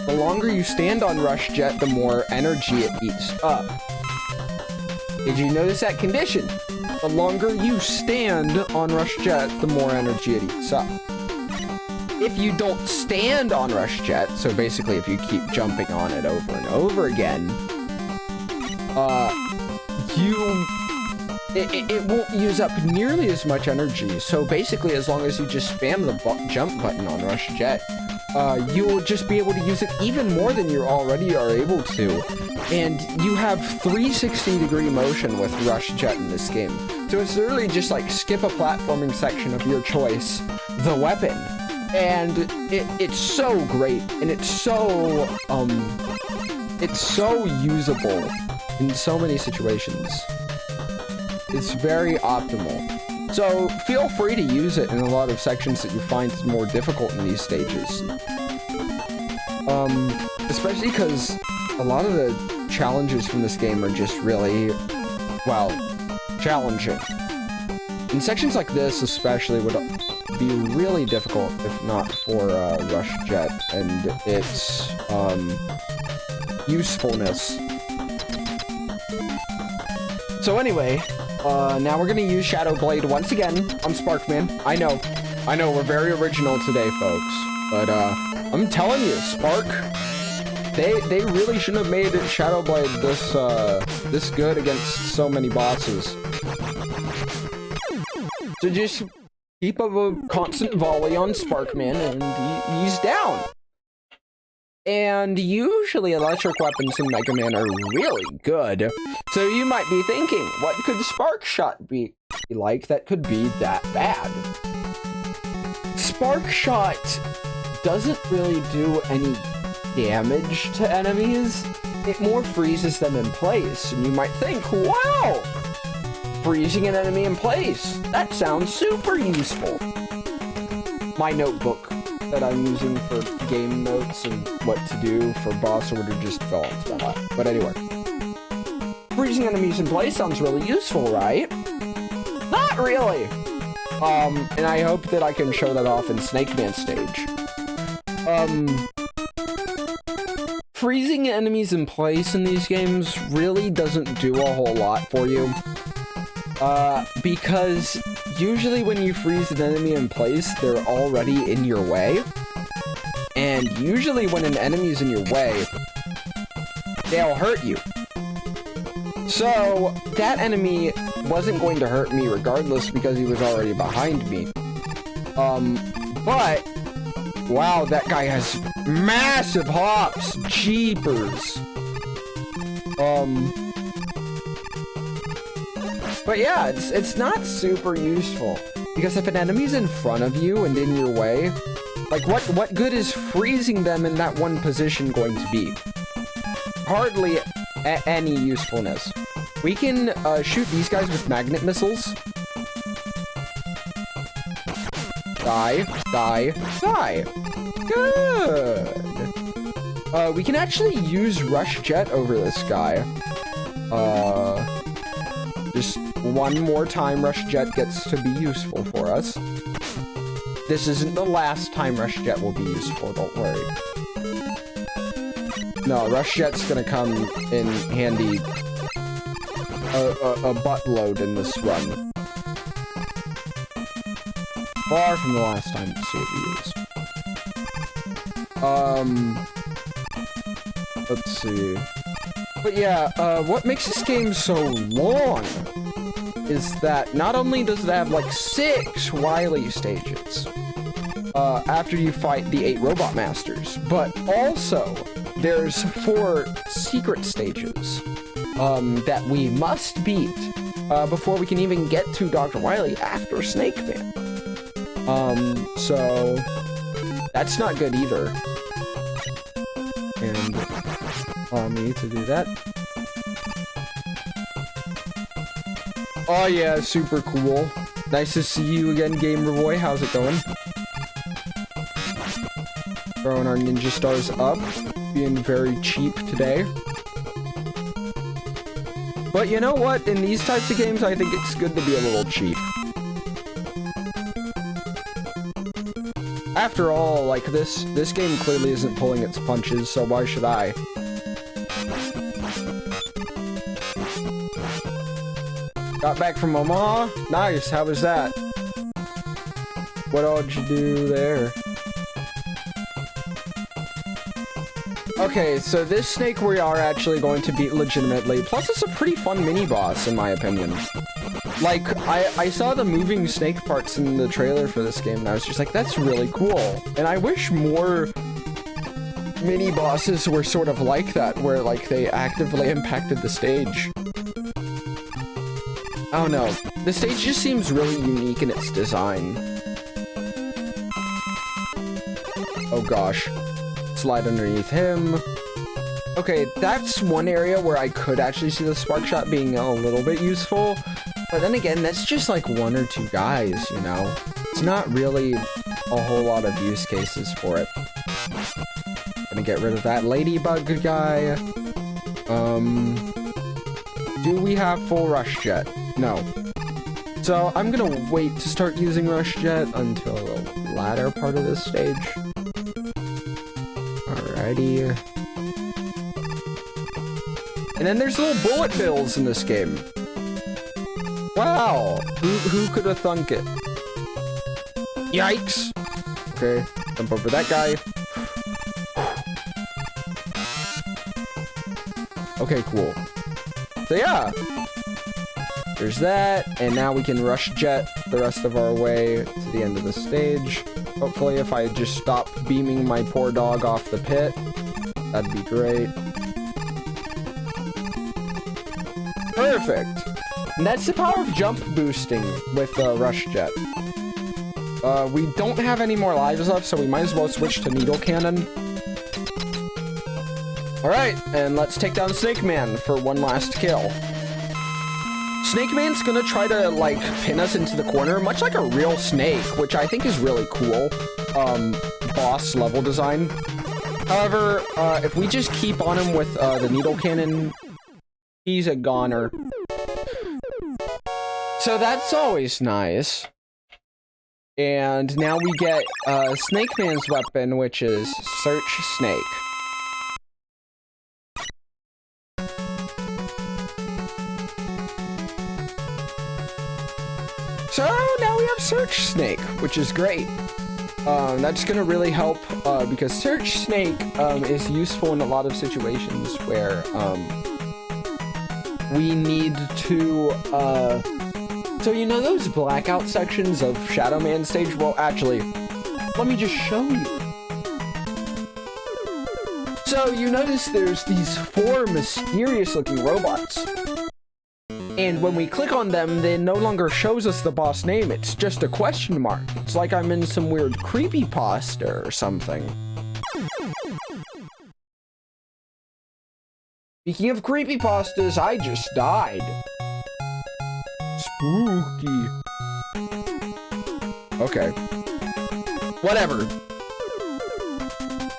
the longer you stand on Rush Jet, the more energy it eats up. Did you notice that condition? The longer you stand on Rush Jet, the more energy it eats up. If you don't stand on Rush Jet, so basically if you keep jumping on it over and over again, it won't use up nearly as much energy. So basically, as long as you just spam the jump button on Rush Jet, you will just be able to use it even more than you already are able to. And you have 360-degree motion with Rush Jet in this game. So it's literally just like skip a platforming section of your choice, the weapon. And it's so great, and it's so usable in so many situations. It's very optimal. So feel free to use it in a lot of sections that you find more difficult in these stages. Especially because a lot of the challenges from this game are just really, well, challenging. In sections like this especially would be really difficult if not for Rush Jet and its usefulness. So anyway, now we're gonna use Shadow Blade once again on Sparkman. I know, we're very original today, folks. But I'm telling you, Spark, they really shouldn't have made Shadow Blade this good against so many bosses. So just keep up a constant volley on Sparkman, and he's down. And usually electric weapons in Mega Man are really good. So you might be thinking, what could Spark Shot be like that could be that bad? Spark Shot doesn't really do any damage to enemies. It more freezes them in place. And you might think, wow, freezing an enemy in place. That sounds super useful. My notebook that I'm using for game notes and what to do for boss order just fell onto my lap. But anyway, freezing enemies in place sounds really useful, right? Not really. And I hope that I can show that off in Snake Man stage. Freezing enemies in place in these games really doesn't do a whole lot for you. Because usually when you freeze an enemy in place, they're already in your way. And usually when an enemy is in your way, they'll hurt you. So that enemy wasn't going to hurt me regardless because he was already behind me. But wow, that guy has massive hops. Jeepers. But yeah, it's not super useful because if an enemy's in front of you and in your way, like what good is freezing them in that one position going to be? Hardly any usefulness. We can shoot these guys with magnet missiles. Die, die, die. Good. We can actually use Rush Jet over this guy. Just one more time Rush Jet gets to be useful for us. This isn't the last time Rush Jet will be useful, don't worry. No, Rush Jet's gonna come in handy a buttload in this run. Far from the last time to see it used. Let's see. But yeah, what makes this game so long is that not only does it have like 6 Wily stages after you fight the 8 Robot Masters, but also there's 4 secret stages that we must beat before we can even get to Dr. Wily after Snake Man. So that's not good either. And allow me to do that. Oh yeah, super cool. Nice to see you again, Gamer Boy. How's it going? Throwing our ninja stars up. Being very cheap today. But you know what? In these types of games, I think it's good to be a little cheap. After all, like this game clearly isn't pulling its punches, so why should I? Got back from Omaha? Nice, how was that? What all did you do there? Okay, so this snake we are actually going to beat legitimately, plus it's a pretty fun mini-boss in my opinion. Like, I saw the moving snake parts in the trailer for this game and I was just like, that's really cool. And I wish more mini-bosses were sort of like that, where like they actively impacted the stage. I don't know. The stage just seems really unique in its design. Oh gosh. Slide underneath him. Okay, that's one area where I could actually see the Spark Shot being a little bit useful. But then again, that's just like 1 or 2 guys, you know? It's not really a whole lot of use cases for it. Gonna get rid of that ladybug guy. Do we have full Rush Jet? No. So I'm gonna wait to start using Rush Jet until the latter part of this stage. Alrighty. And then there's little bullet bills in this game. Wow! Who could have thunk it? Yikes! Okay, jump over that guy. Okay, cool. So yeah. There's that, and now we can rush jet the rest of our way to the end of the stage. Hopefully, if I just stop beaming my poor dog off the pit, that'd be great. Perfect. And that's the power of jump boosting with rush jet. We don't have any more lives left, so we might as well switch to needle cannon. Alright, and let's take down Snake Man for one last kill. Snake Man's gonna try to, like, pin us into the corner, much like a real snake, which I think is really cool. Boss level design. However, if we just keep on him with the needle cannon, he's a goner. So that's always nice. And now we get Snake Man's weapon, which is Search Snake. So now we have Search Snake, which is great. That's gonna really help because Search Snake is useful in a lot of situations where we need to so you know those blackout sections of Shadow Man stage? Well, actually, let me just show you. So you notice there's these 4 mysterious looking robots. And when we click on them, they no longer shows us the boss name. It's just a question mark. It's like I'm in some weird creepypasta or something. Speaking of creepypastas, I just died. Spooky. Okay. Whatever.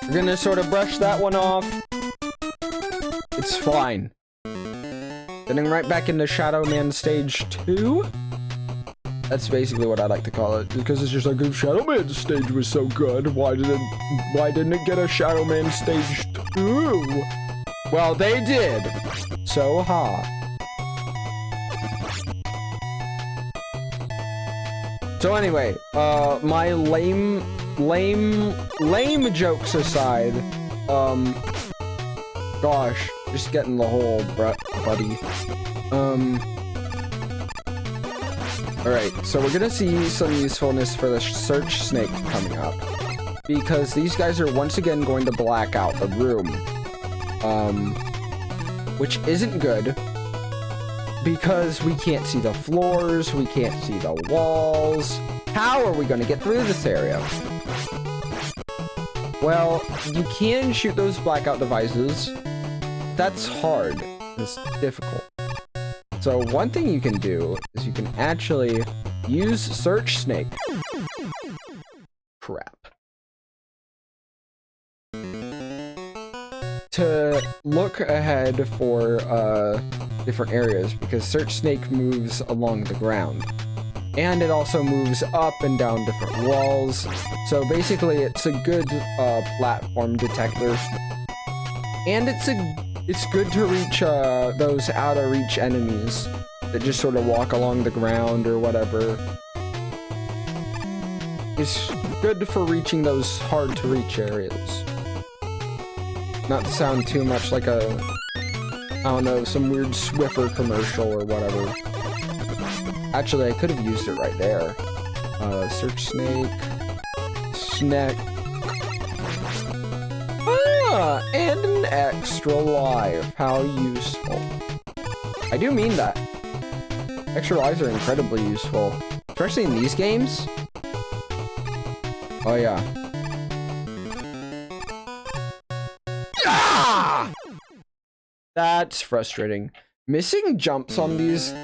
We're gonna sort of brush that one off. It's fine. Getting right back into Shadow Man stage 2. That's basically what I like to call it, because it's just like, if Shadow Man stage was so good, why didn't it get a Shadow Man stage 2? Well, they did. So ha. So anyway, my lame jokes aside, gosh, just getting the whole buddy. Alright, so we're gonna see some usefulness for the Search Snake coming up, because these guys are once again going to black out the room, which isn't good, because we can't see the floors, we can't see the walls. How are we gonna get through this area? Well, you can shoot those blackout devices. That's hard. It's difficult. So one thing you can do is you can actually use Search Snake. Crap. To look ahead for different areas, because Search Snake moves along the ground. And it also moves up and down different walls. So basically it's a good platform detector. And it's good to reach those out of reach enemies that just sort of walk along the ground or whatever. It's good for reaching those hard to reach areas. Not to sound too much like a, I don't know, some weird Swiffer commercial or whatever. Actually, I could have used it right there. Search Snake. Snack. Ah, and an extra life. How useful. I do mean that. Extra lives are incredibly useful. Especially in these games. Oh, yeah. Ah! That's frustrating. Missing jumps on these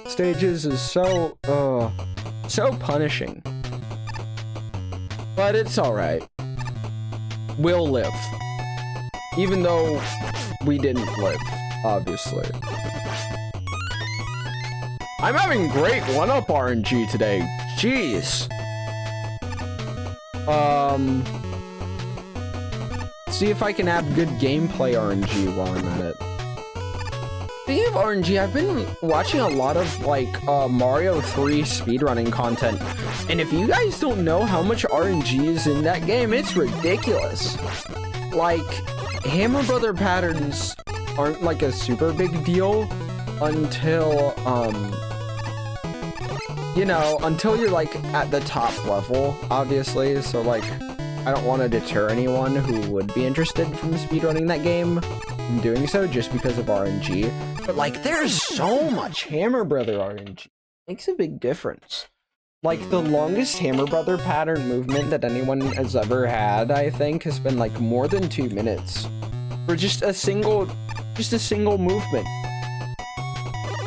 stages is so punishing. But it's alright. We'll live. Even though we didn't live, obviously. I'm having great 1-up RNG today. Jeez. See if I can add good gameplay RNG while I'm at it. Speaking of RNG, I've been watching a lot of, like, Mario 3 speedrunning content. And if you guys don't know how much RNG is in that game, it's ridiculous. Like, Hammer Brother patterns aren't, like, a super big deal until, you know, until you're like at the top level, obviously. So like, I don't want to deter anyone who would be interested from speedrunning that game from doing so just because of RNG. But like, there's so much Hammer Brother RNG. Makes a big difference. Like, the longest Hammer Brother pattern movement that anyone has ever had, I think, has been like more than 2 minutes for just a single movement.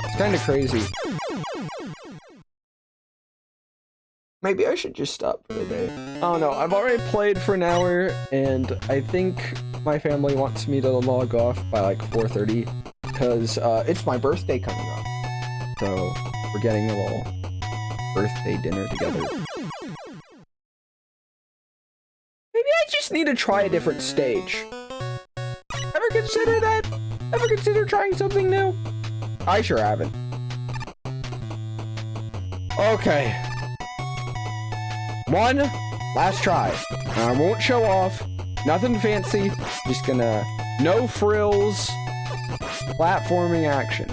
It's kind of crazy. Maybe I should just stop for the day. I don't know. I've already played for an hour, and I think my family wants me to log off by like 4:30 because it's my birthday coming up. So we're getting a little birthday dinner together. Maybe I just need to try a different stage. Ever consider that? Ever consider trying something new? I sure haven't. Okay. One last try. I won't show off. Nothing fancy. Just gonna no frills. Platforming action.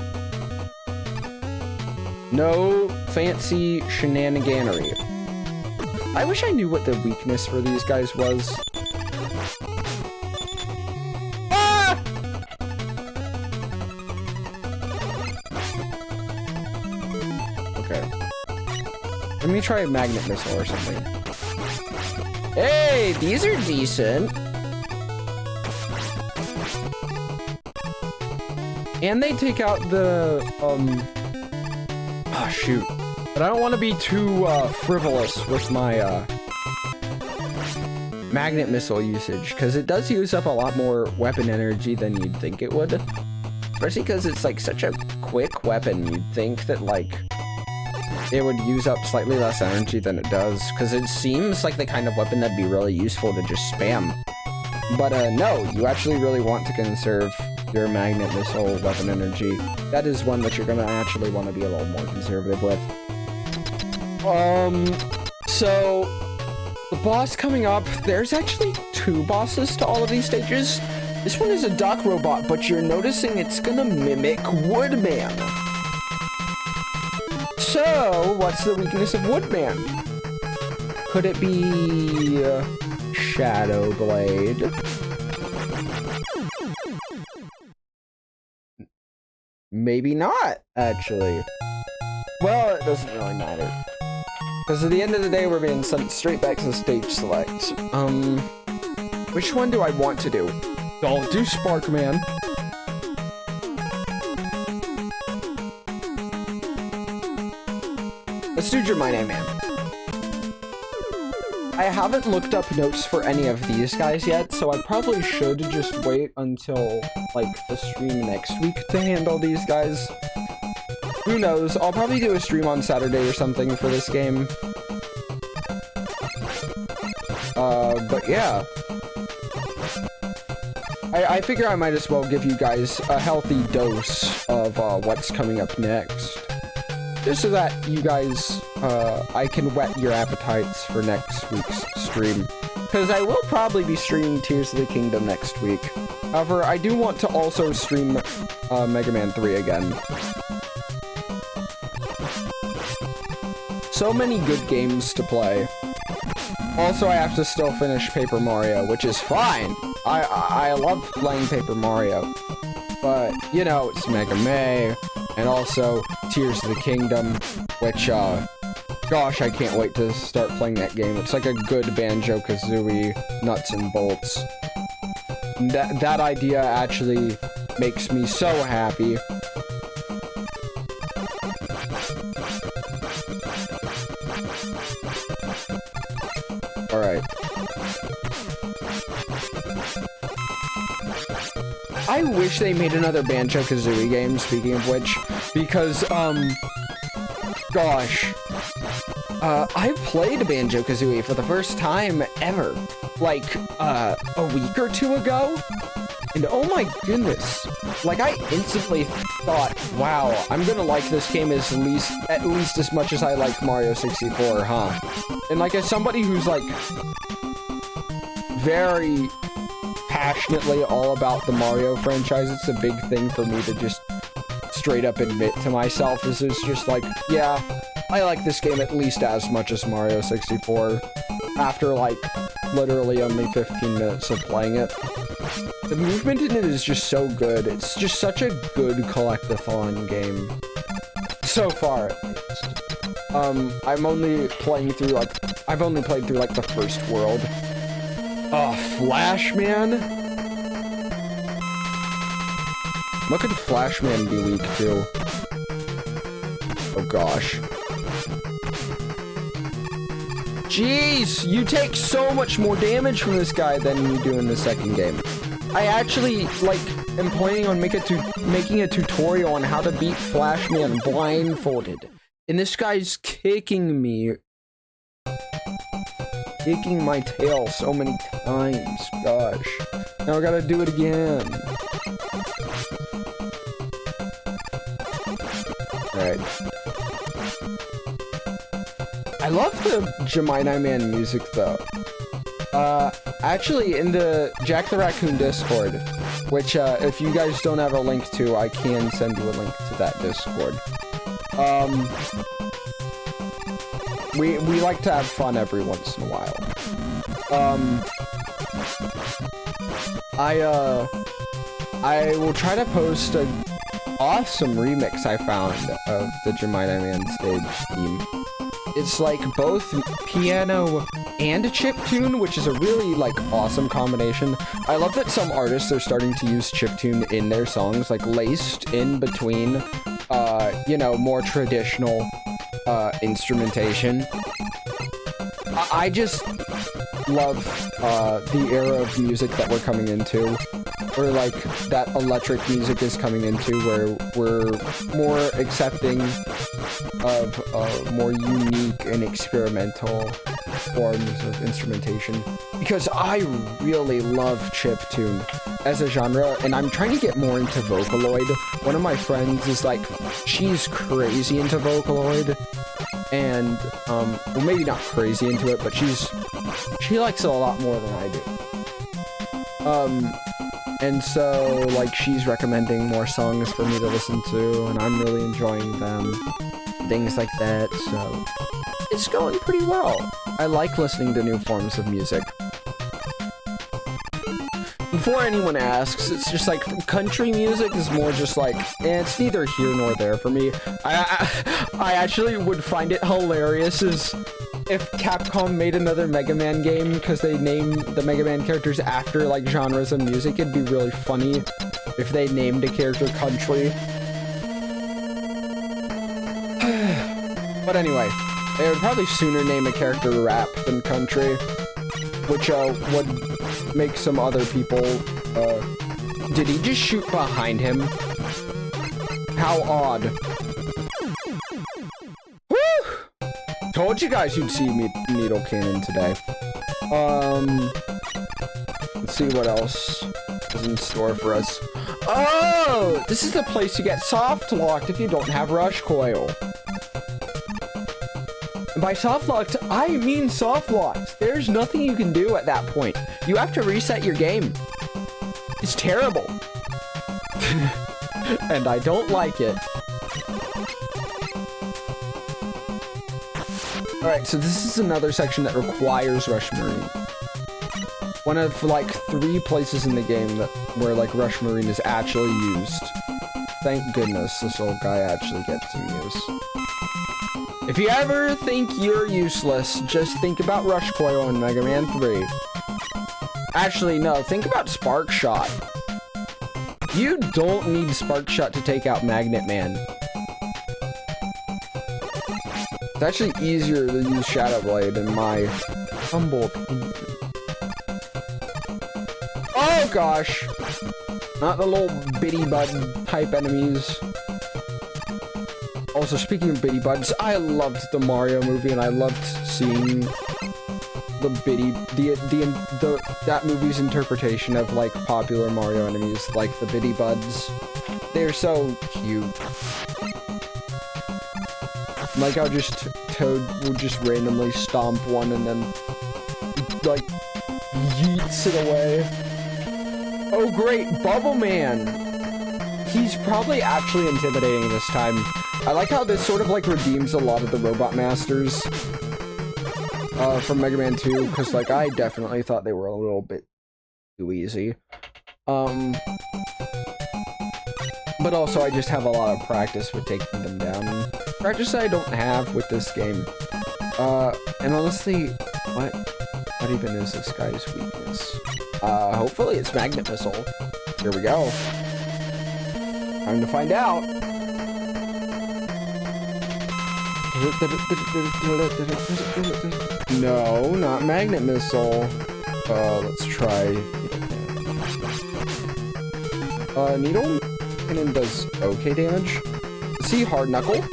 No fancy shenaniganery. I wish I knew what the weakness for these guys was. Ah! Okay. Let me try a magnet missile or something. Hey, these are decent. And they take out the, oh, shoot. But I don't want to be too, frivolous with my, magnet missile usage, because it does use up a lot more weapon energy than you'd think it would. Especially because it's, like, such a quick weapon, you'd think that, like, it would use up slightly less energy than it does, because it seems like the kind of weapon that'd be really useful to just spam. But, no, you actually really want to conserve your magnet missile weapon energy. That is one that you're gonna actually want to be a little more conservative with. So the boss coming up, there's actually 2 bosses to all of these stages. This one is a duck robot, but you're noticing it's gonna mimic Woodman. So what's the weakness of Woodman? Could it be Shadow Blade? Maybe not, actually. Well, it doesn't really matter. Because at the end of the day, we're being sent straight back to stage select. Which one do I want to do? I'll do Sparkman. Let's do Gemini Man. I haven't looked up notes for any of these guys yet, so I probably should just wait until, like, the stream next week to handle these guys. Who knows? I'll probably do a stream on Saturday or something for this game. But yeah. I figure I might as well give you guys a healthy dose of, what's coming up next. Just so that you guys, I can whet your appetites for next week's stream. Because I will probably be streaming Tears of the Kingdom next week. However, I do want to also stream, Mega Man 3 again. So many good games to play. Also, I have to still finish Paper Mario, which is fine. I love playing Paper Mario. But, you know, it's Mega Man, and also Tears of the Kingdom, which, gosh, I can't wait to start playing that game. It's like a good Banjo-Kazooie nuts and bolts. That idea actually makes me so happy. Alright. I wish they made another Banjo-Kazooie game, speaking of which, because, gosh. I played Banjo-Kazooie for the first time ever, like, a week or 2 ago, and oh my goodness, like, I instantly thought, wow, I'm gonna like this game at least as much as I like Mario 64, huh? And, like, as somebody who's, like, very passionately all about the Mario franchise, it's a big thing for me to just straight up admit to myself, is it's just like, yeah, I like this game at least as much as Mario 64 after like literally only 15 minutes of playing it. The movement in it is just so good. It's just such a good collectathon game. So far, at least. I'm only playing through like, I've only played through like the first world. Oh, Flash Man? What could Flash Man be weak to? Oh gosh. Jeez, you take so much more damage from this guy than you do in the second game. I actually, like, am planning on making a tutorial on how to beat Flash Man blindfolded. And this guy's kicking me. Kicking my tail so many times. Gosh. Now I gotta do it again. Alright. I love the Gemini Man music though. Actually in the Jack the Raccoon Discord, which if you guys don't have a link to, I can send you a link to that Discord. We like to have fun every once in a while. I will try to post a awesome remix I found of the Gemini Man stage theme. It's like both piano and a chiptune, which is a really like awesome combination. I love that some artists are starting to use chiptune in their songs, like laced in between, you know, more traditional instrumentation. I just love the era of music that we're coming into, where like that electric music is coming into, where we're more accepting of more unique and experimental forms of instrumentation, because I really love chiptune as a genre, and I'm trying to get more into Vocaloid. One of my friends is like, she's crazy into Vocaloid, and well, maybe not crazy into it, but she likes it a lot more than I do. And so like she's recommending more songs for me to listen to, and I'm really enjoying them, things like that. So it's going pretty well. I like listening to new forms of music. Before anyone asks, it's just like country music is more just like, it's neither here nor there for me. I actually would find it hilarious as if Capcom made another Mega Man game because they named the Mega Man characters after like genres of music. It'd be really funny if they named a character country. But anyway, they would probably sooner name a character rap than country, which would make some other people, did he just shoot behind him? How odd. Woo! Told you guys you'd see me Needle Cannon today. Let's see what else is in store for us. Oh! This is the place you get soft locked if you don't have Rush Coil. And by soft locked, I mean soft locked. There's nothing you can do at that point. You have to reset your game. It's terrible. And I don't like it. Alright, so this is another section that requires Rush Marine. One of like 3 places in the game where like Rush Marine is actually used. Thank goodness this old guy actually gets some use. If you ever think you're useless, just think about Rush Coil in Mega Man 3. Actually, no, think about Spark Shot. You don't need Spark Shot to take out Magnet Man. It's actually easier to use Shadow Blade in my humble opinion. Oh gosh! Not the little bitty bud type enemies. Also, speaking of bitty buds, I loved the Mario movie, and I loved seeing that movie's interpretation of like popular Mario enemies, like the bitty buds. They're so cute. Like how just Toad would just randomly stomp one and then like yeets it away. Oh great, Bubble Man! He's probably actually intimidating this time. I like how this sort of like redeems a lot of the Robot Masters from Mega Man 2, because like I definitely thought they were a little bit too easy. But also I just have a lot of practice with taking them down. Practice I don't have with this game. And honestly, what even is this guy's weakness? Hopefully it's Magnet Missile. Here we go. Time to find out. No, not Magnet Missile. Let's try. Needle Cannon does okay damage. See Hard Knuckle?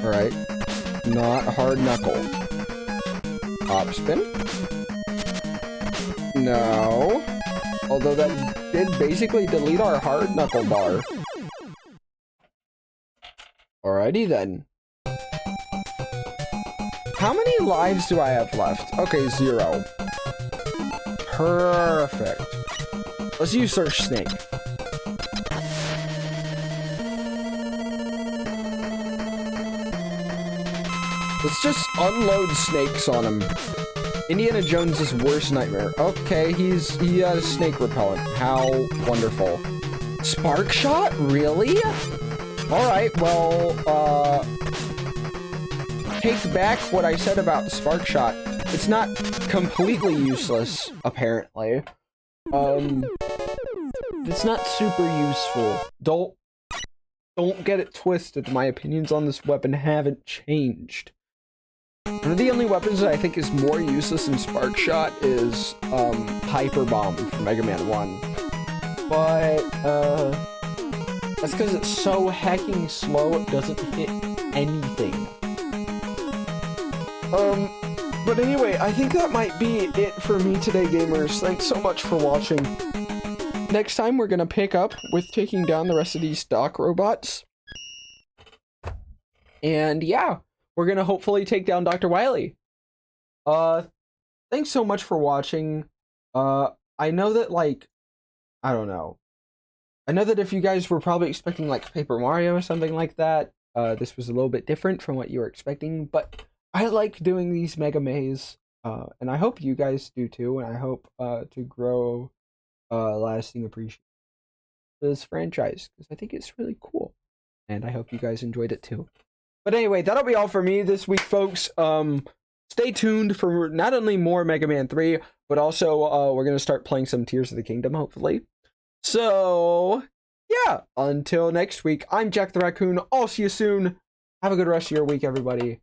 Alright. Not Hard Knuckle. Top Spin? No. Although that did basically delete our Hard Knuckle bar. Alrighty then. How many lives do I have left? Okay, 0. Perfect. Let's use Search Snake. Let's just unload snakes on him. Indiana Jones's worst nightmare. Okay, he has snake repellent. How wonderful. Spark Shot? Really? Alright, well, take back what I said about the Spark Shot. It's not completely useless, apparently. It's not super useful. Don't get it twisted. My opinions on this weapon haven't changed. One of the only weapons that I think is more useless than Spark Shot is, Hyper Bomb from Mega Man 1. But, that's because it's so hecking slow, it doesn't hit anything. But anyway, I think that might be it for me today, gamers. Thanks so much for watching. Next time, we're gonna pick up with taking down the rest of these stock robots. And yeah, we're gonna hopefully take down Dr. Wily. Thanks so much for watching. I know that, like, I don't know. I know that if you guys were probably expecting, like, Paper Mario or something like that, this was a little bit different from what you were expecting, but I like doing these Mega Maze, and I hope you guys do too, and I hope to grow lasting appreciation for this franchise, because I think it's really cool, and I hope you guys enjoyed it too. But anyway, that'll be all for me this week, folks. Stay tuned for not only more Mega Man 3, but also we're going to start playing some Tears of the Kingdom, hopefully. So, yeah, until next week, I'm Jack the Raccoon. I'll see you soon. Have a good rest of your week, everybody.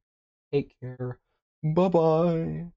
Take care. Bye-bye.